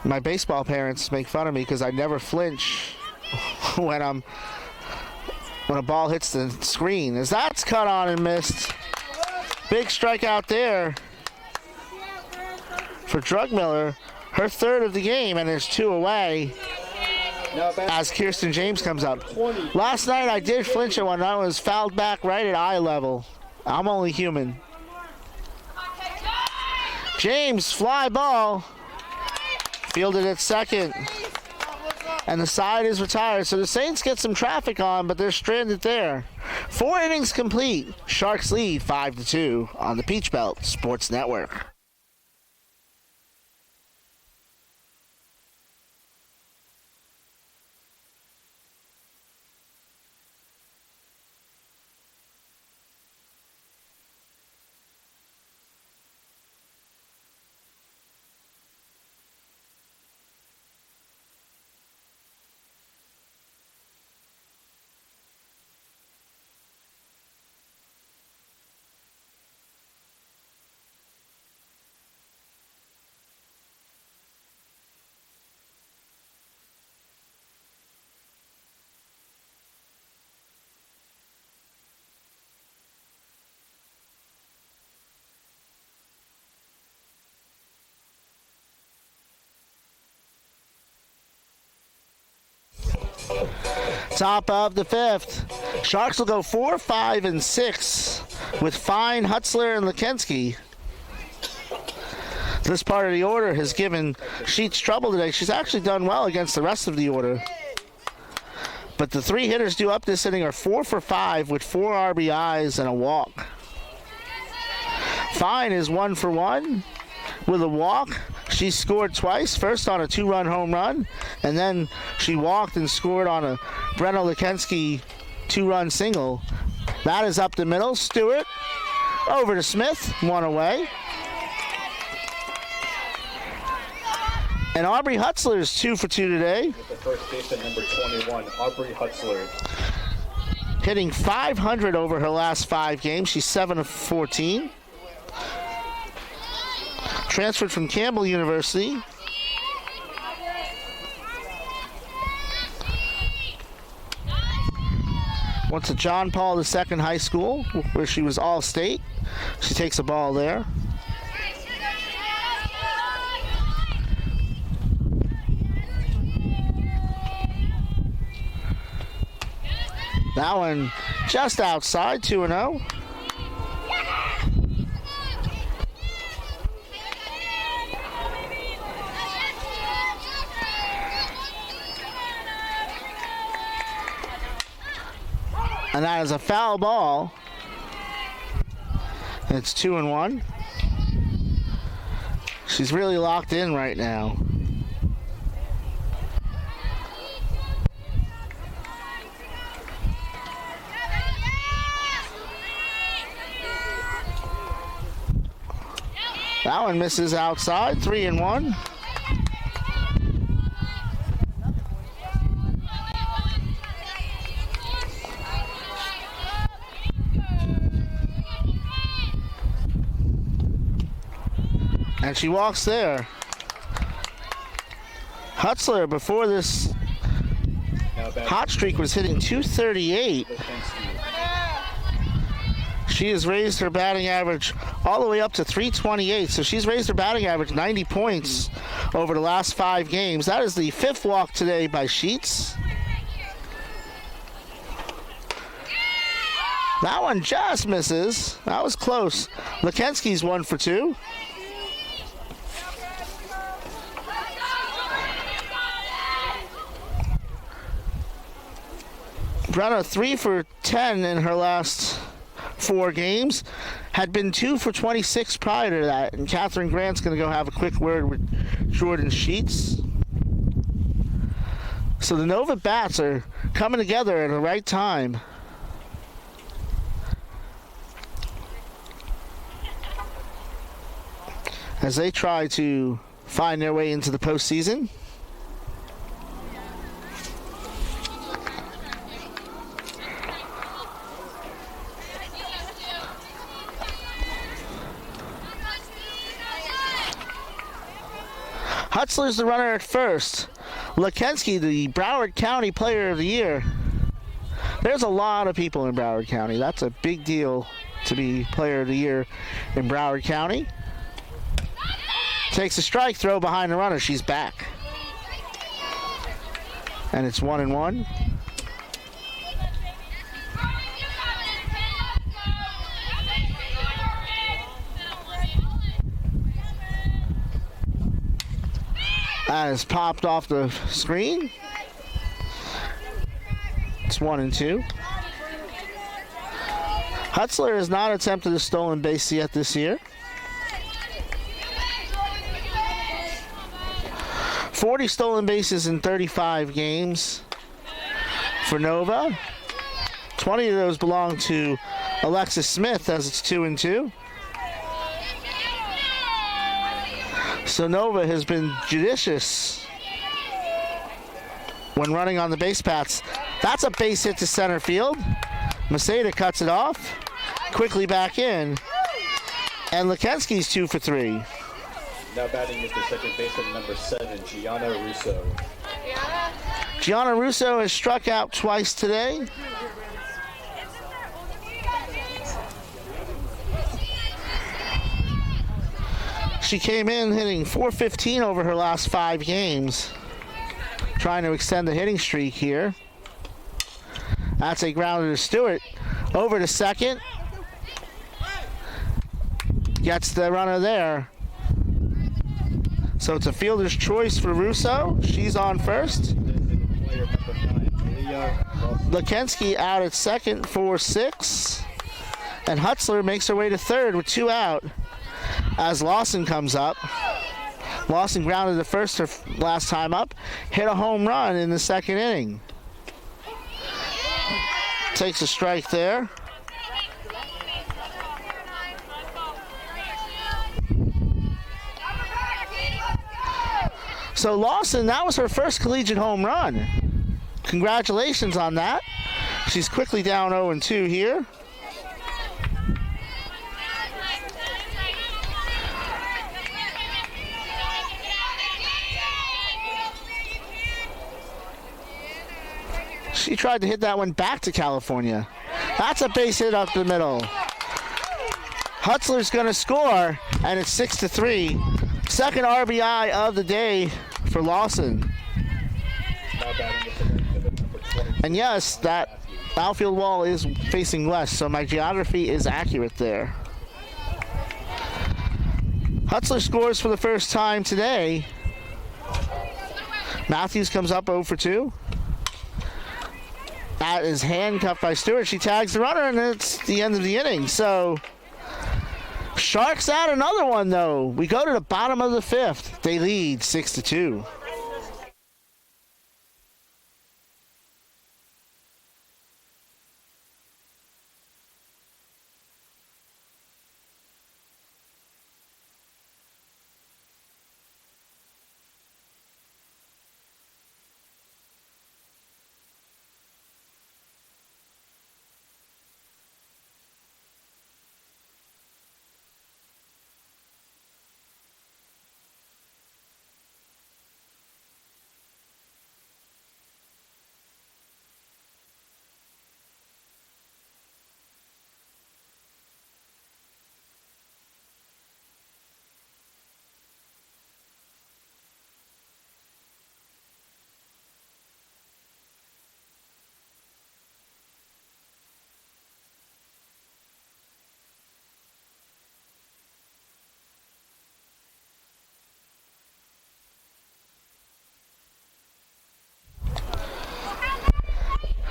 My baseball parents make fun of me because I never flinch when a ball hits the screen. As that's cut on and missed. Big strikeout there for Drugmiller. Her 3rd of the game, and there's 2 away as Kirsten James comes up. Last night I did flinch at one. I was fouled back right at eye level. I'm only human. James, fly ball. Fielded at second. And the side is retired. So the Saints get some traffic on, but they're stranded there. 4 innings complete. Sharks lead 5-2 on the Peach Belt Sports Network. Top of the 5th. Sharks will go 4, 5, and 6 with Fine, Hutzler, and Lekensky. This part of the order has given Sheets trouble today. She's actually done well against the rest of the order. But the 3 hitters due up this inning are 4 for 5 with 4 RBIs and a walk. Fine is 1 for 1 with a walk. She scored twice, first on a 2-run home run, and then she walked and scored on a Brenna Lekensky 2-run single. That is up the middle. Stewart over to Smith, 1 away. And Aubrey Hutzler is 2 for 2 today. With the first baseman, number 21, Aubrey Hutzler. Hitting .500 over her last 5 games. She's 7 of 14. Transferred from Campbell University. Went to John Paul II High School, where she was All-State. She takes a ball there. That one just outside, 2-0. And that is a foul ball. It's 2-1. She's really locked in right now. That one misses outside, 3-1. And she walks there. Hutzler, before this hot streak, was hitting 238. She has raised her batting average all the way up to 328. So she's raised her batting average 90 points over the last 5 games. That is the 5th walk today by Sheets. That one just misses. That was close. Lekensky's 1 for 2. Brenna 3 for 10 in her last 4 games. Had been 2 for 26 prior to that. And Catherine Grant's going to go have a quick word with Jordan Sheets. So the Nova bats are coming together at the right time. As they try to find their way into the postseason. Hutzler's the runner at first. Lekensky, the Broward County Player of the Year. There's a lot of people in Broward County. That's a big deal to be Player of the Year in Broward County. Takes a strike throw behind the runner. She's back. And it's 1-1. That is popped off the screen. It's 1-2. Hutzler has not attempted a stolen base yet this year. 40 stolen bases in 35 games for Nova. 20 of those belong to Alexis Smith, as it's 2-2. So Nova has been judicious when running on the base paths. That's a base hit to center field. Maceda cuts it off. Quickly back in. And Lekensky's 2 for 3. Now batting is the second baseman, number 7, Gianna Russo. Gianna Russo has struck out twice today. She came in hitting .415 over her last 5 games. Trying to extend the hitting streak here. That's a grounder to Stewart. Over to second. Gets the runner there. So it's a fielder's choice for Russo. She's on first. Lekensky out at second for 6. And Hutzler makes her way to third with 2 out. As Lawson comes up. Lawson grounded the first her last time up. Hit a home run in the second inning. Takes a strike there. So Lawson, that was her first collegiate home run. Congratulations on that. She's quickly down 0-2 here. She tried to hit that one back to California. That's a base hit up the middle. Hutzler's going to score, and it's 6-3. Second RBI of the day for Lawson. And yes, that outfield wall is facing west, so my geography is accurate there. Hutzler scores for the first time today. Matthews comes up 0 for 2. That is handcuffed by Stewart. She tags the runner, and it's the end of the inning. So, Sharks out another one, though. We go to the bottom of the 5th. They lead 6-2.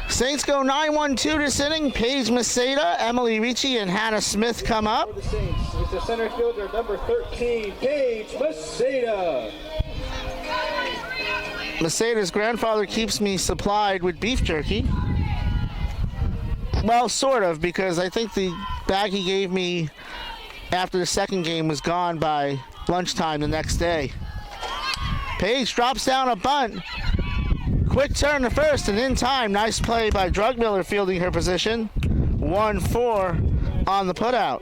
Saints go 9-1-2 this inning. Paige Maceda, Emily Ricci, and Hannah Smith come up. For the Saints is the center fielder, number 13, Paige Maceda. Maceda's grandfather keeps me supplied with beef jerky. Well, sort of, because I think the bag he gave me after the second game was gone by lunchtime the next day. Paige drops down a bunt. Quick turn to first and in time. Nice play by Drugmiller fielding her position. 1-4 on the putout.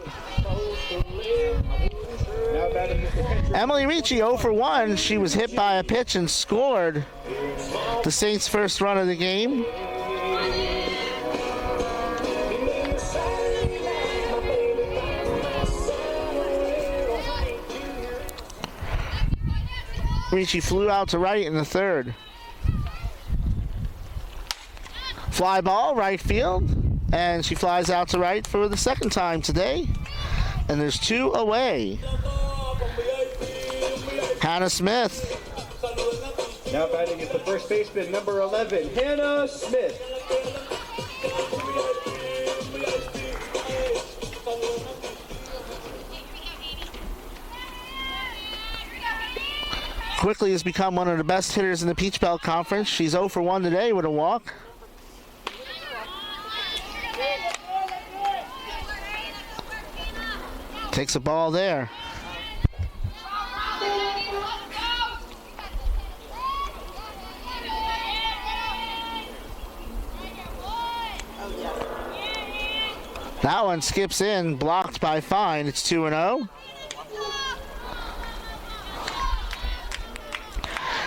Emily Ricci 0 for 1. She was hit by a pitch and scored the Saints' first run of the game. Ricci flew out to right in the third. Fly ball, right field, and she flies out to right for the second time today. And there's 2 away. Hannah Smith. Now batting is the first baseman, number 11, Hannah Smith. Quickly has become one of the best hitters in the Peach Belt Conference. She's 0 for 1 today with a walk. Takes a ball there. That one skips in, blocked by Fine. It's 2-0.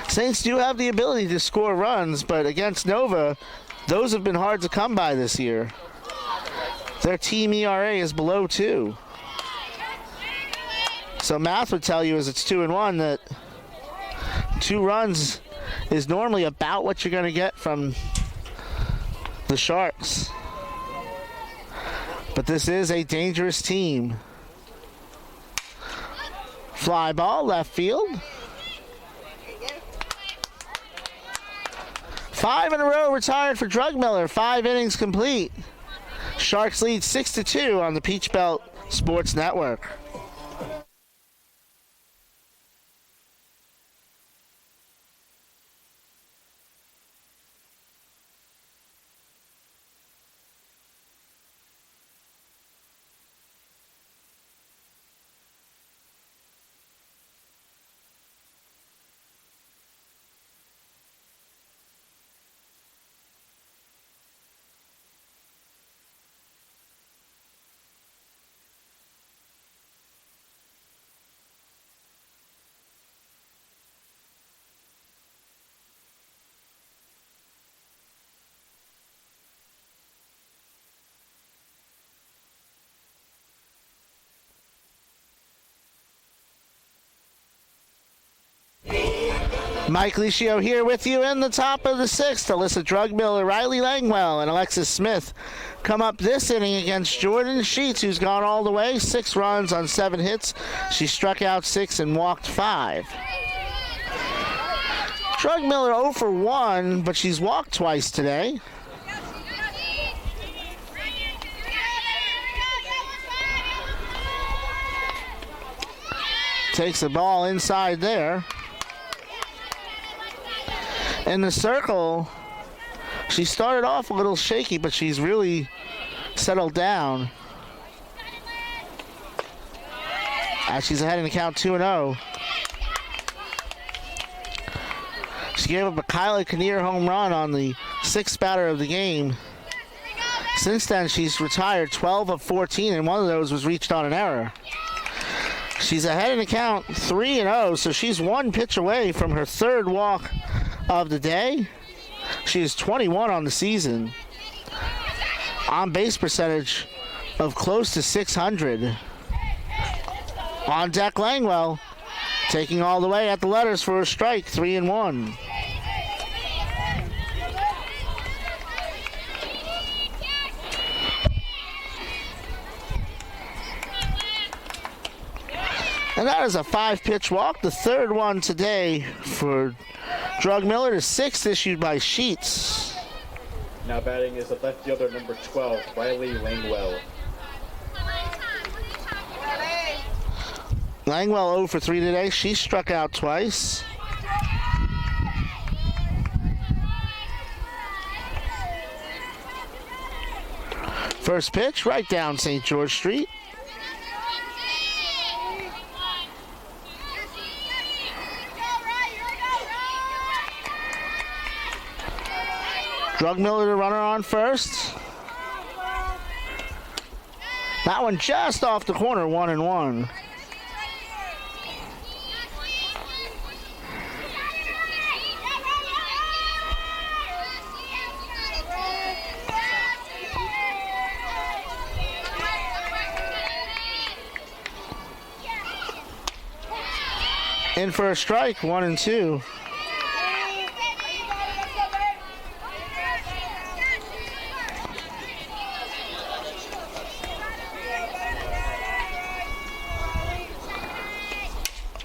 Saints do have the ability to score runs, but against Nova, those have been hard to come by this year. Their team ERA is below 2. So math would tell you as it's 2-1 that 2 runs is normally about what you're going to get from the Sharks. But this is a dangerous team. Fly ball, left field. 5 in a row retired for Drugmiller. 5 innings complete. Sharks lead 6-2 on the Peach Belt Sports Network. Mike Licio here with you in the top of the sixth. Alyssa Drugmiller, Riley Langwell, and Alexis Smith come up this inning against Jordan Sheets, who's gone all the way. 6 runs on 7 hits. She struck out 6 and walked 5. Drugmiller 0 for 1, but she's walked twice today. Takes the ball inside there. In the circle, she started off a little shaky, but she's really settled down. As she's ahead in the count 2-0. She gave up a Kyla Kinnear home run on the 6th batter of the game. Since then, she's retired 12 of 14, and one of those was reached on an error. She's ahead in the count 3-0, so she's 1 pitch away from her 3rd walk of the day. She is 21 on the season. On base percentage of close to 600. On deck, Langwell taking all the way at the letters for a strike, 3-1. And that is a 5-pitch walk, the 3rd one today for Drugmiller, the 6th issued by Sheets. Now batting is the left fielder number 12, Riley Langwell. Langwell 0 for 3 today. She struck out twice. First pitch right down St. George Street. Drugmiller, the runner on first. That one just off the corner, 1-1. In for a strike, 1-2.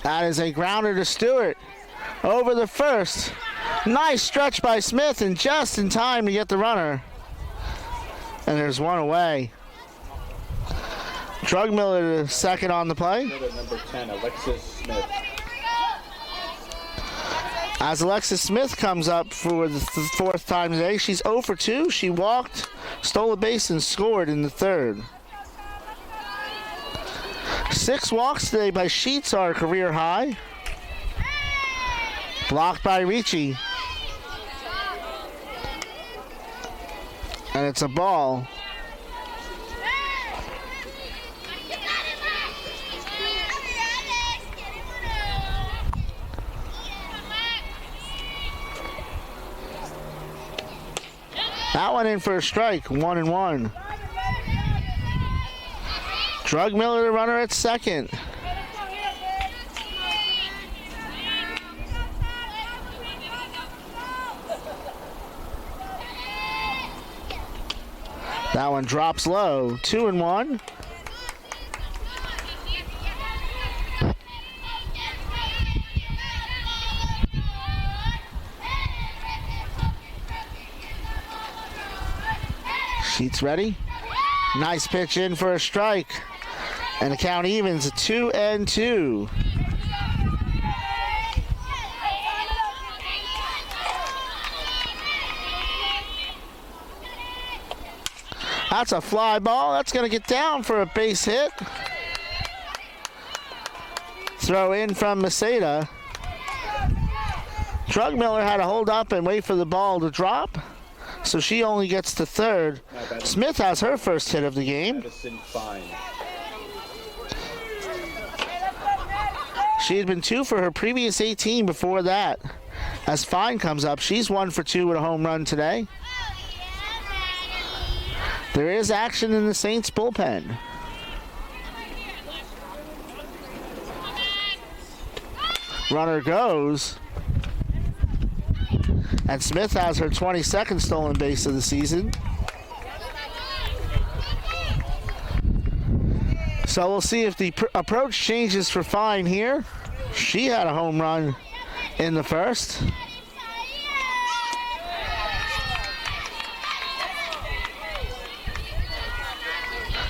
That is a grounder to Stewart over the first. Nice stretch by Smith, and just in time to get the runner. And there's one away. Drugmiller to second on the play. Number 10, Alexis Smith. As Alexis Smith comes up for the 4th time today, she's 0 for 2. She walked, stole a base, and scored in the 3rd. 6 walks today by Sheets, our career high. Blocked by Ricci. And it's a ball. That one in for a strike, 1-1. Drugmiller, the runner at second. That one drops low, 2-1. Sheets ready. Nice pitch in for a strike. And the count evens at 2-2. That's a fly ball. That's going to get down for a base hit. Throw in from Maceda. Drugmiller had to hold up and wait for the ball to drop, so she only gets to third. Smith has her first hit of the game. She had been 2 for her previous 18 before that. As Fine comes up, she's 1 for 2 with a home run today. There is action in the Saints bullpen. Runner goes. And Smith has her 22nd stolen base of the season. So we'll see if the approach changes for Fine here. She had a home run in the first.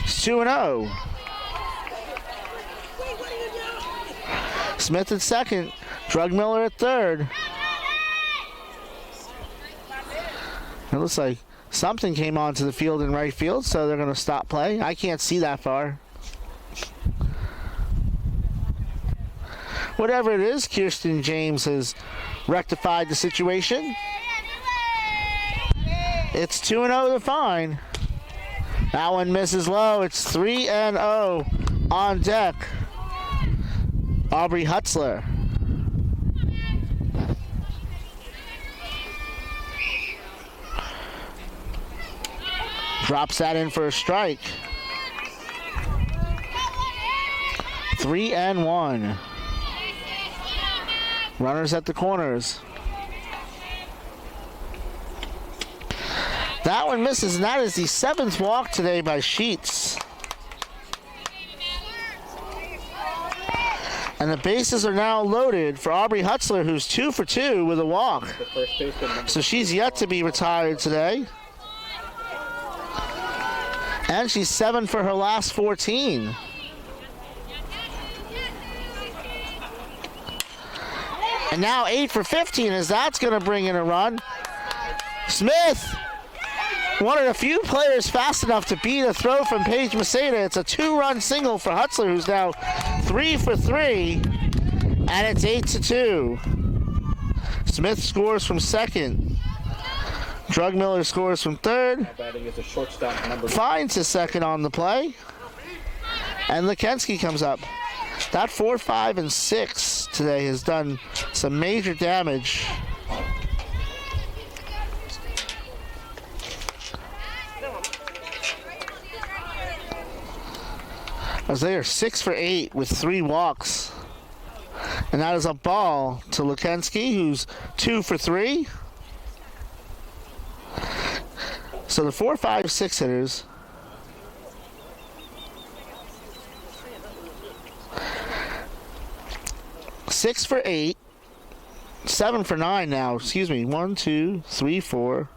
It's 2-0. Smith at second. Drugmiller at third. It looks like something came onto the field in right field, so they're going to stop play. I can't see that far. Whatever it is, Kirsten James has rectified the situation. It's 2-0 to Fine. That one misses low. It's 3-0 on deck. Aubrey Hutzler. Drops that in for a strike. 3-1. Runners at the corners. That one misses, and that is the 7th walk today by Sheets. And the bases are now loaded for Aubrey Hutzler, who's 2 for 2 with a walk. So she's yet to be retired today. And she's 7 for her last 14. And now 8 for 15, as that's going to bring in a run. Smith, one of the few players fast enough to beat a throw from Paige Maceda. It's a 2-run single for Hutzler, who's now 3 for 3, and it's 8-2. Smith scores from second. Drugmiller scores from third. Finds his second on the play. And Lukensky comes up. That 4, 5, and 6 today has done some major damage. As they are 6 for 8 with 3 walks. And that is a ball to Lukensky, who's 2 for 3. So the 4, 5, 6 hitters. Six for 8, 7 for 9 now. Excuse me. 1, 2, 3, 4,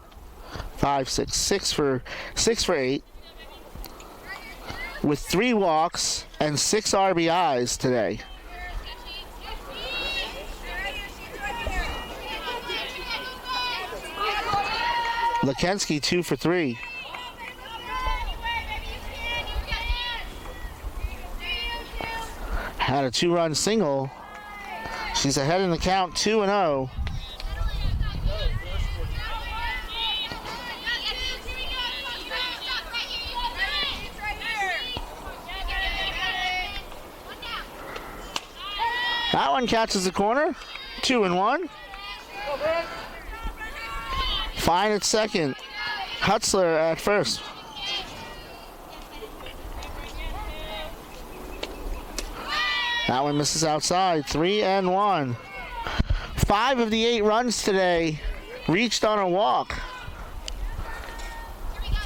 5, 6. 6 for 8, with 3 walks and 6 RBIs today. Lukensky 2 for 3. Had a 2-run single. She's ahead in the count, 2-0. That one catches the corner, 2-1. Fine at second. Hutzler at first. That one misses outside. 3-1. 5 of the 8 runs today reached on a walk. Yeah.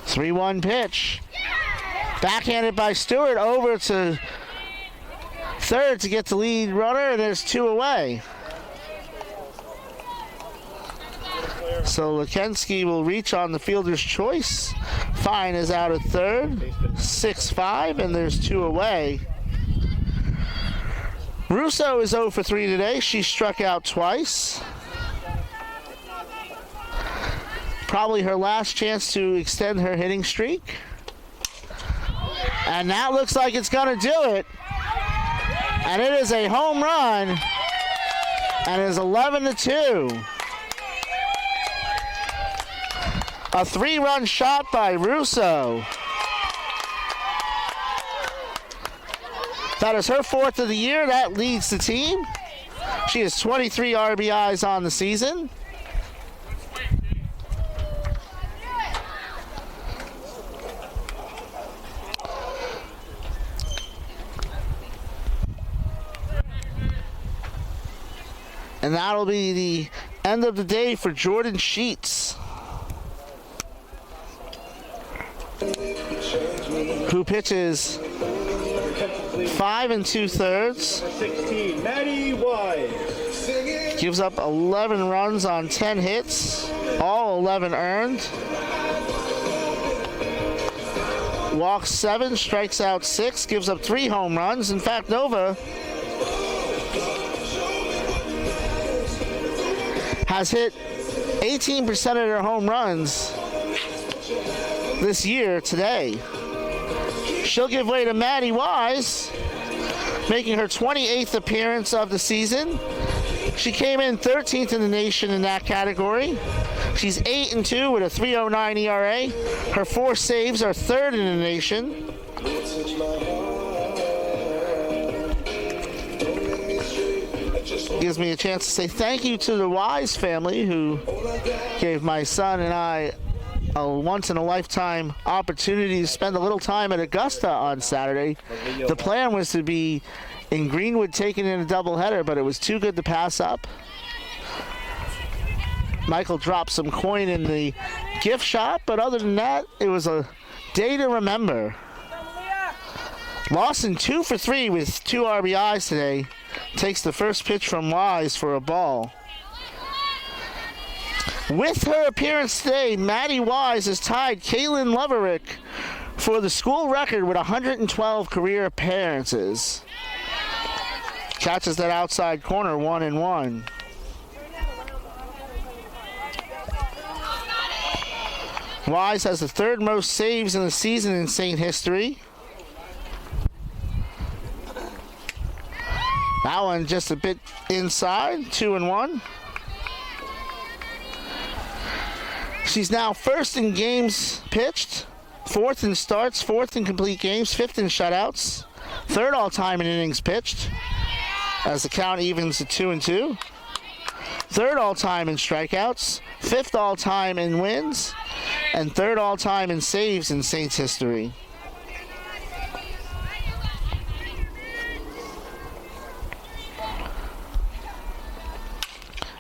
3-1 pitch. Backhanded by Stewart over to third to get the lead runner, and there's 2 away. So Lukensky will reach on the fielder's choice. Fine is out at third. 6-5, and there's 2 away. Russo is 0 for 3 today. She struck out twice. Probably her last chance to extend her hitting streak. And that looks like it's going to do it. And it is a home run. And it is 11-2. A 3-run shot by Russo. That is her 4th of the year. That leads the team. She has 23 RBIs on the season. And that'll be the end of the day for Jordan Sheets, who pitches 5 2/3. 16, Maddie Wise. Gives up 11 runs on 10 hits, all 11 earned. Walks 7, strikes out 6, gives up 3 home runs. In fact, Nova has hit 18% of their home runs this year today. She'll give way to Maddie Wise, making her 28th appearance of the season. She came in 13th in the nation in that category. She's 8-2 with a 3.09 ERA. Her 4 saves are 3rd in the nation. Gives me a chance to say thank you to the Wise family, who gave my son and I a once-in-a-lifetime opportunity to spend a little time at Augusta on Saturday. The plan was to be in Greenwood taking in a doubleheader, but it was too good to pass up. Michael dropped some coin in the gift shop, but other than that, it was a day to remember. Lawson 2 for 3 with 2 RBIs today. Takes the first pitch from Wise for a ball. With her appearance today, Maddie Wise has tied Caitlin Loverick for the school record with 112 career appearances. Catches that outside corner, 1-1. Wise has the 3rd most saves in the season in Saint history. That one just a bit inside, 2-1. She's now 1st in games pitched, 4th in starts, 4th in complete games, 5th in shutouts, 3rd all-time in innings pitched, as the count evens to 2-2. 3rd all-time in strikeouts, 5th all-time in wins, and 3rd all-time in saves in Saints history.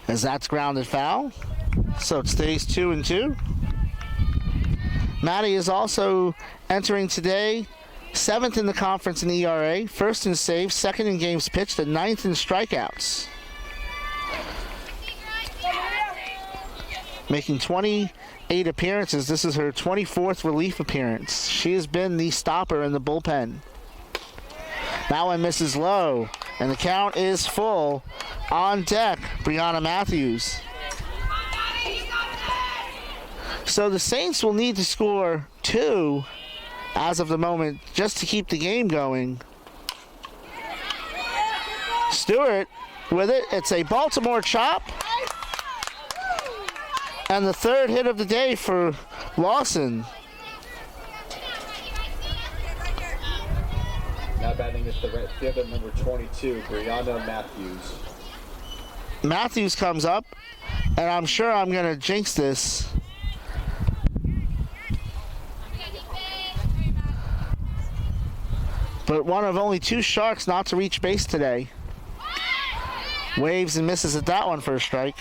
As that's grounded foul, so it stays 2-2. Maddie is also entering today 7th in the conference in ERA, 1st in saves, 2nd in games pitched, and 9th in strikeouts. Making 28 appearances. This is her 24th relief appearance. She has been the stopper in the bullpen. That one misses low, and the count is full. On deck, Brianna Matthews. So the Saints will need to score 2 as of the moment just to keep the game going. Stewart with it. It's a Baltimore chop. And the 3rd hit of the day for Lawson. Now batting is the other number 22, Brianna Matthews. Matthews comes up, and I'm sure I'm going to jinx this. But one of only 2 Sharks not to reach base today. Waves and misses at that one for a strike.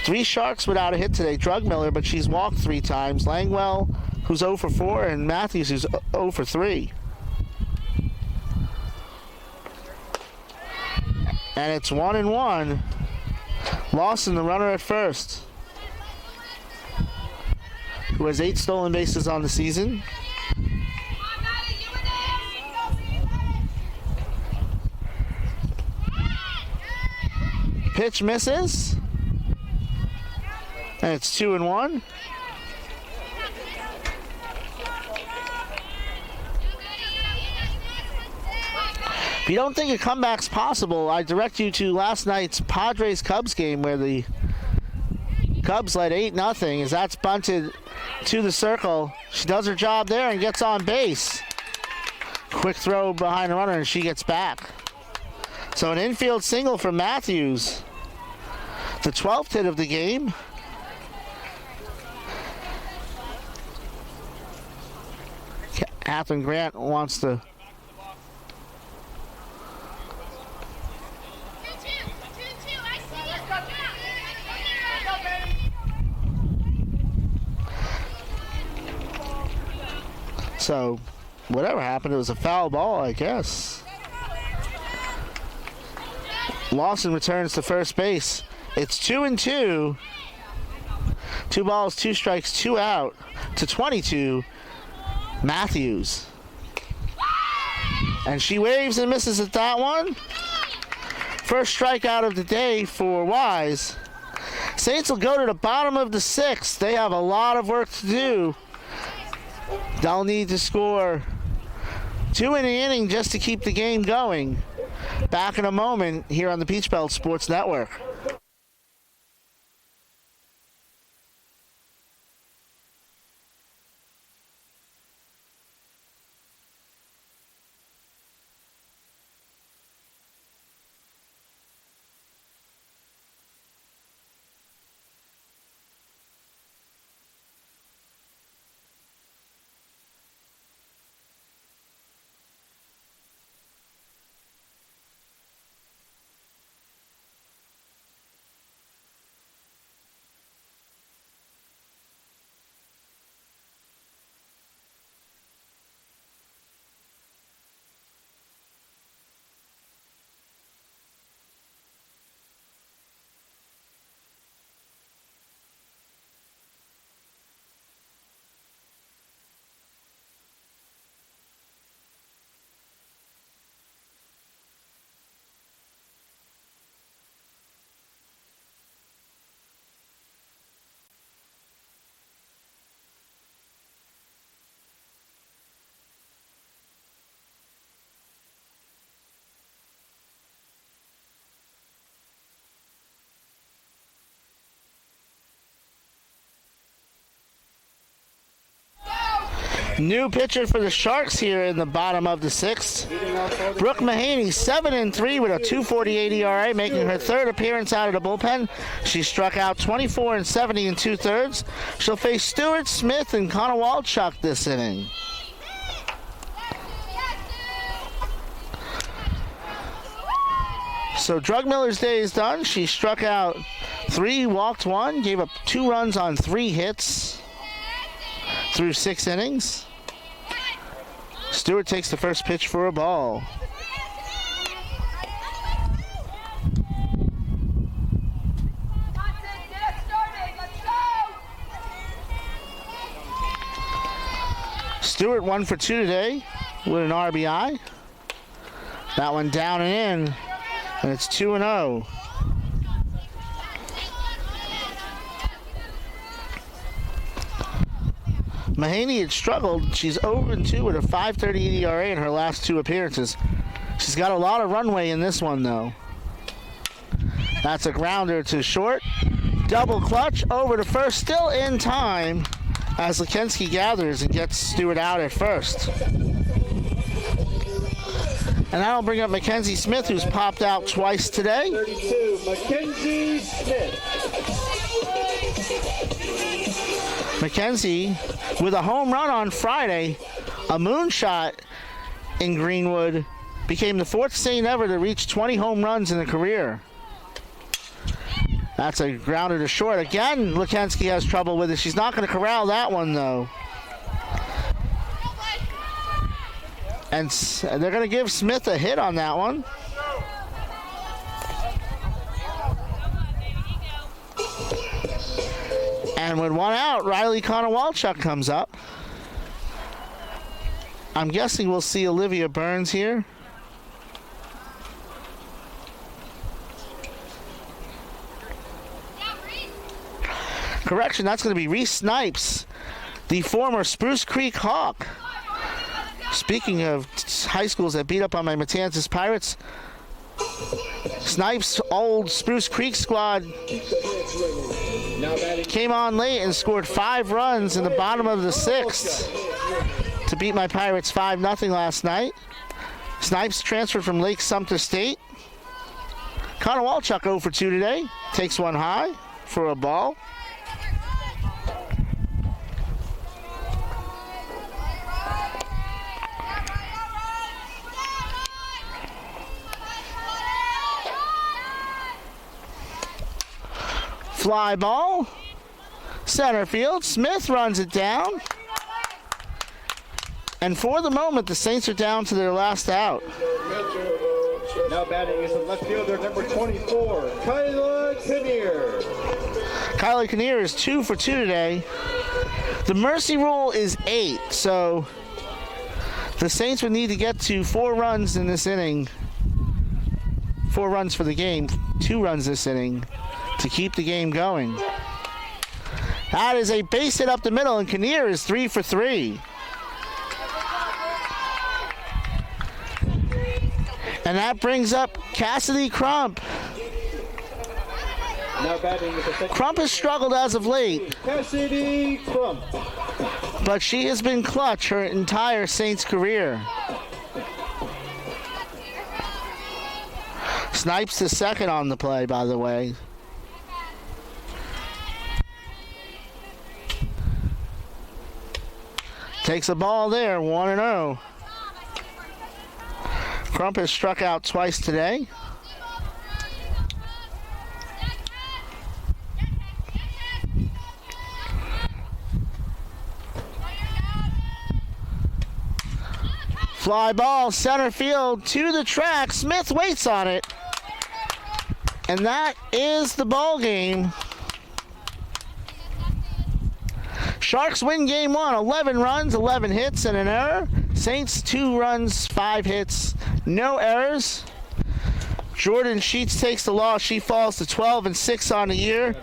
Three Sharks without a hit today. Drugmiller, but she's walked 3 times. Langwell, who's 0 for 4, and Matthews, who's 0 for 3. And it's 1-1. Lawson, the runner at first, who has 8 stolen bases on the season. Pitch misses. And it's 2-1. If you don't think a comeback's possible, I direct you to last night's Padres-Cubs game where the Cubs led 8-0 as that's bunted to the circle. She does her job there and gets on base. Quick throw behind the runner and she gets back. So an infield single for Matthews. The 12th hit of the game. Catherine Grant wants to So, whatever happened, it was a foul ball, I guess. Lawson returns to first base. It's 2-2. 2 balls, 2 strikes, 2 out to 22. Matthews. And she waves and misses at that one. First strikeout of the day for Wise. Saints will go to the bottom of the 6th. They have a lot of work to do. They'll need to score 2 in the inning just to keep the game going. Back in a moment here on the Peach Belt Sports Network. New pitcher for the Sharks here in the bottom of the 6th. Brooke Mahaney, 7-3 with a 2.48 ERA, making her 3rd appearance out of the bullpen. She struck out 24 and 70 and 2/3. She'll face Stewart Smith and Connor Walchuk this inning. So Drug Miller's day is done. She struck out 3, walked 1, gave up 2 runs on 3 hits through 6 innings. Stewart takes the first pitch for a ball. Stewart 1 for 2 today with an RBI. That one down and in, and it's 2-0. Mahaney had struggled. She's 0-2 with a 5.38 ERA in her last 2 appearances. She's got a lot of runway in this one, though. That's a grounder to short. Double clutch over to first, still in time as Lekensky gathers and gets Stewart out at first. And that'll bring up Mackenzie Smith, who's popped out twice today. 32, Mackenzie Smith. Mackenzie with a home run on Friday, a moonshot in Greenwood, became the 4th Saint ever to reach 20 home runs in a career. That's a grounder to short. Again, Lekensky has trouble with it. She's not going to corral that one, though. And they're going to give Smith a hit on that one. And with 1 out, Riley Konowalchuk comes up. I'm guessing we'll see Olivia Burns here. Correction, that's going to be Reese Snipes, the former Spruce Creek Hawk. Speaking of high schools that beat up on my Matanzas Pirates, Snipes' old Spruce Creek squad came on late and scored 5 runs in the bottom of the 6th to beat my Pirates 5-0 last night. Snipes transferred from Lake Sumter State. Connor Walchuk 0 for 2 today. Takes one high for a ball. Fly ball, center field. Smith runs it down. And for the moment, the Saints are down to their last out. Now batting is the left fielder, number 24, Kyla Kinnear. Kyla Kinnear is 2 for 2 today. The mercy rule is 8, so the Saints would need to get to 4 runs in this inning. 4 runs for the game, 2 runs this inning to keep the game going. That is a base hit up the middle, and Kinnear is 3 for 3. And that brings up Cassidy Crump. Now batting with the second. Crump has struggled as of late, Cassidy Crump. but she has been clutch her entire Saints career. Snipes the second on the play, by the way. Takes a ball there, 1-0. Crump has struck out twice today. Fly ball, center field to the track. Smith waits on it. And that is the ball game. Sharks win game 1, 11 runs, 11 hits, and an error. Saints 2 runs, 5 hits, no errors. Jordan Sheets takes the loss. She falls to 12-6 on the year.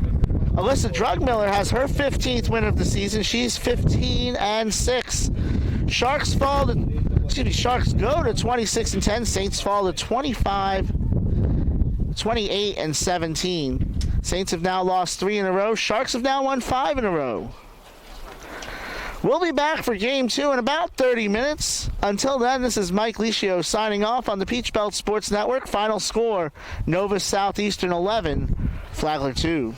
Alyssa Drugmiller has her 15th win of the season. She's 15-6. Sharks go to 26-10. Saints fall to 28-17. Saints have now lost 3 in a row. Sharks have now won 5 in a row. We'll be back for Game 2 in about 30 minutes. Until then, this is Mike Licio signing off on the Peach Belt Sports Network. Final score, Nova Southeastern 11, Flagler 2.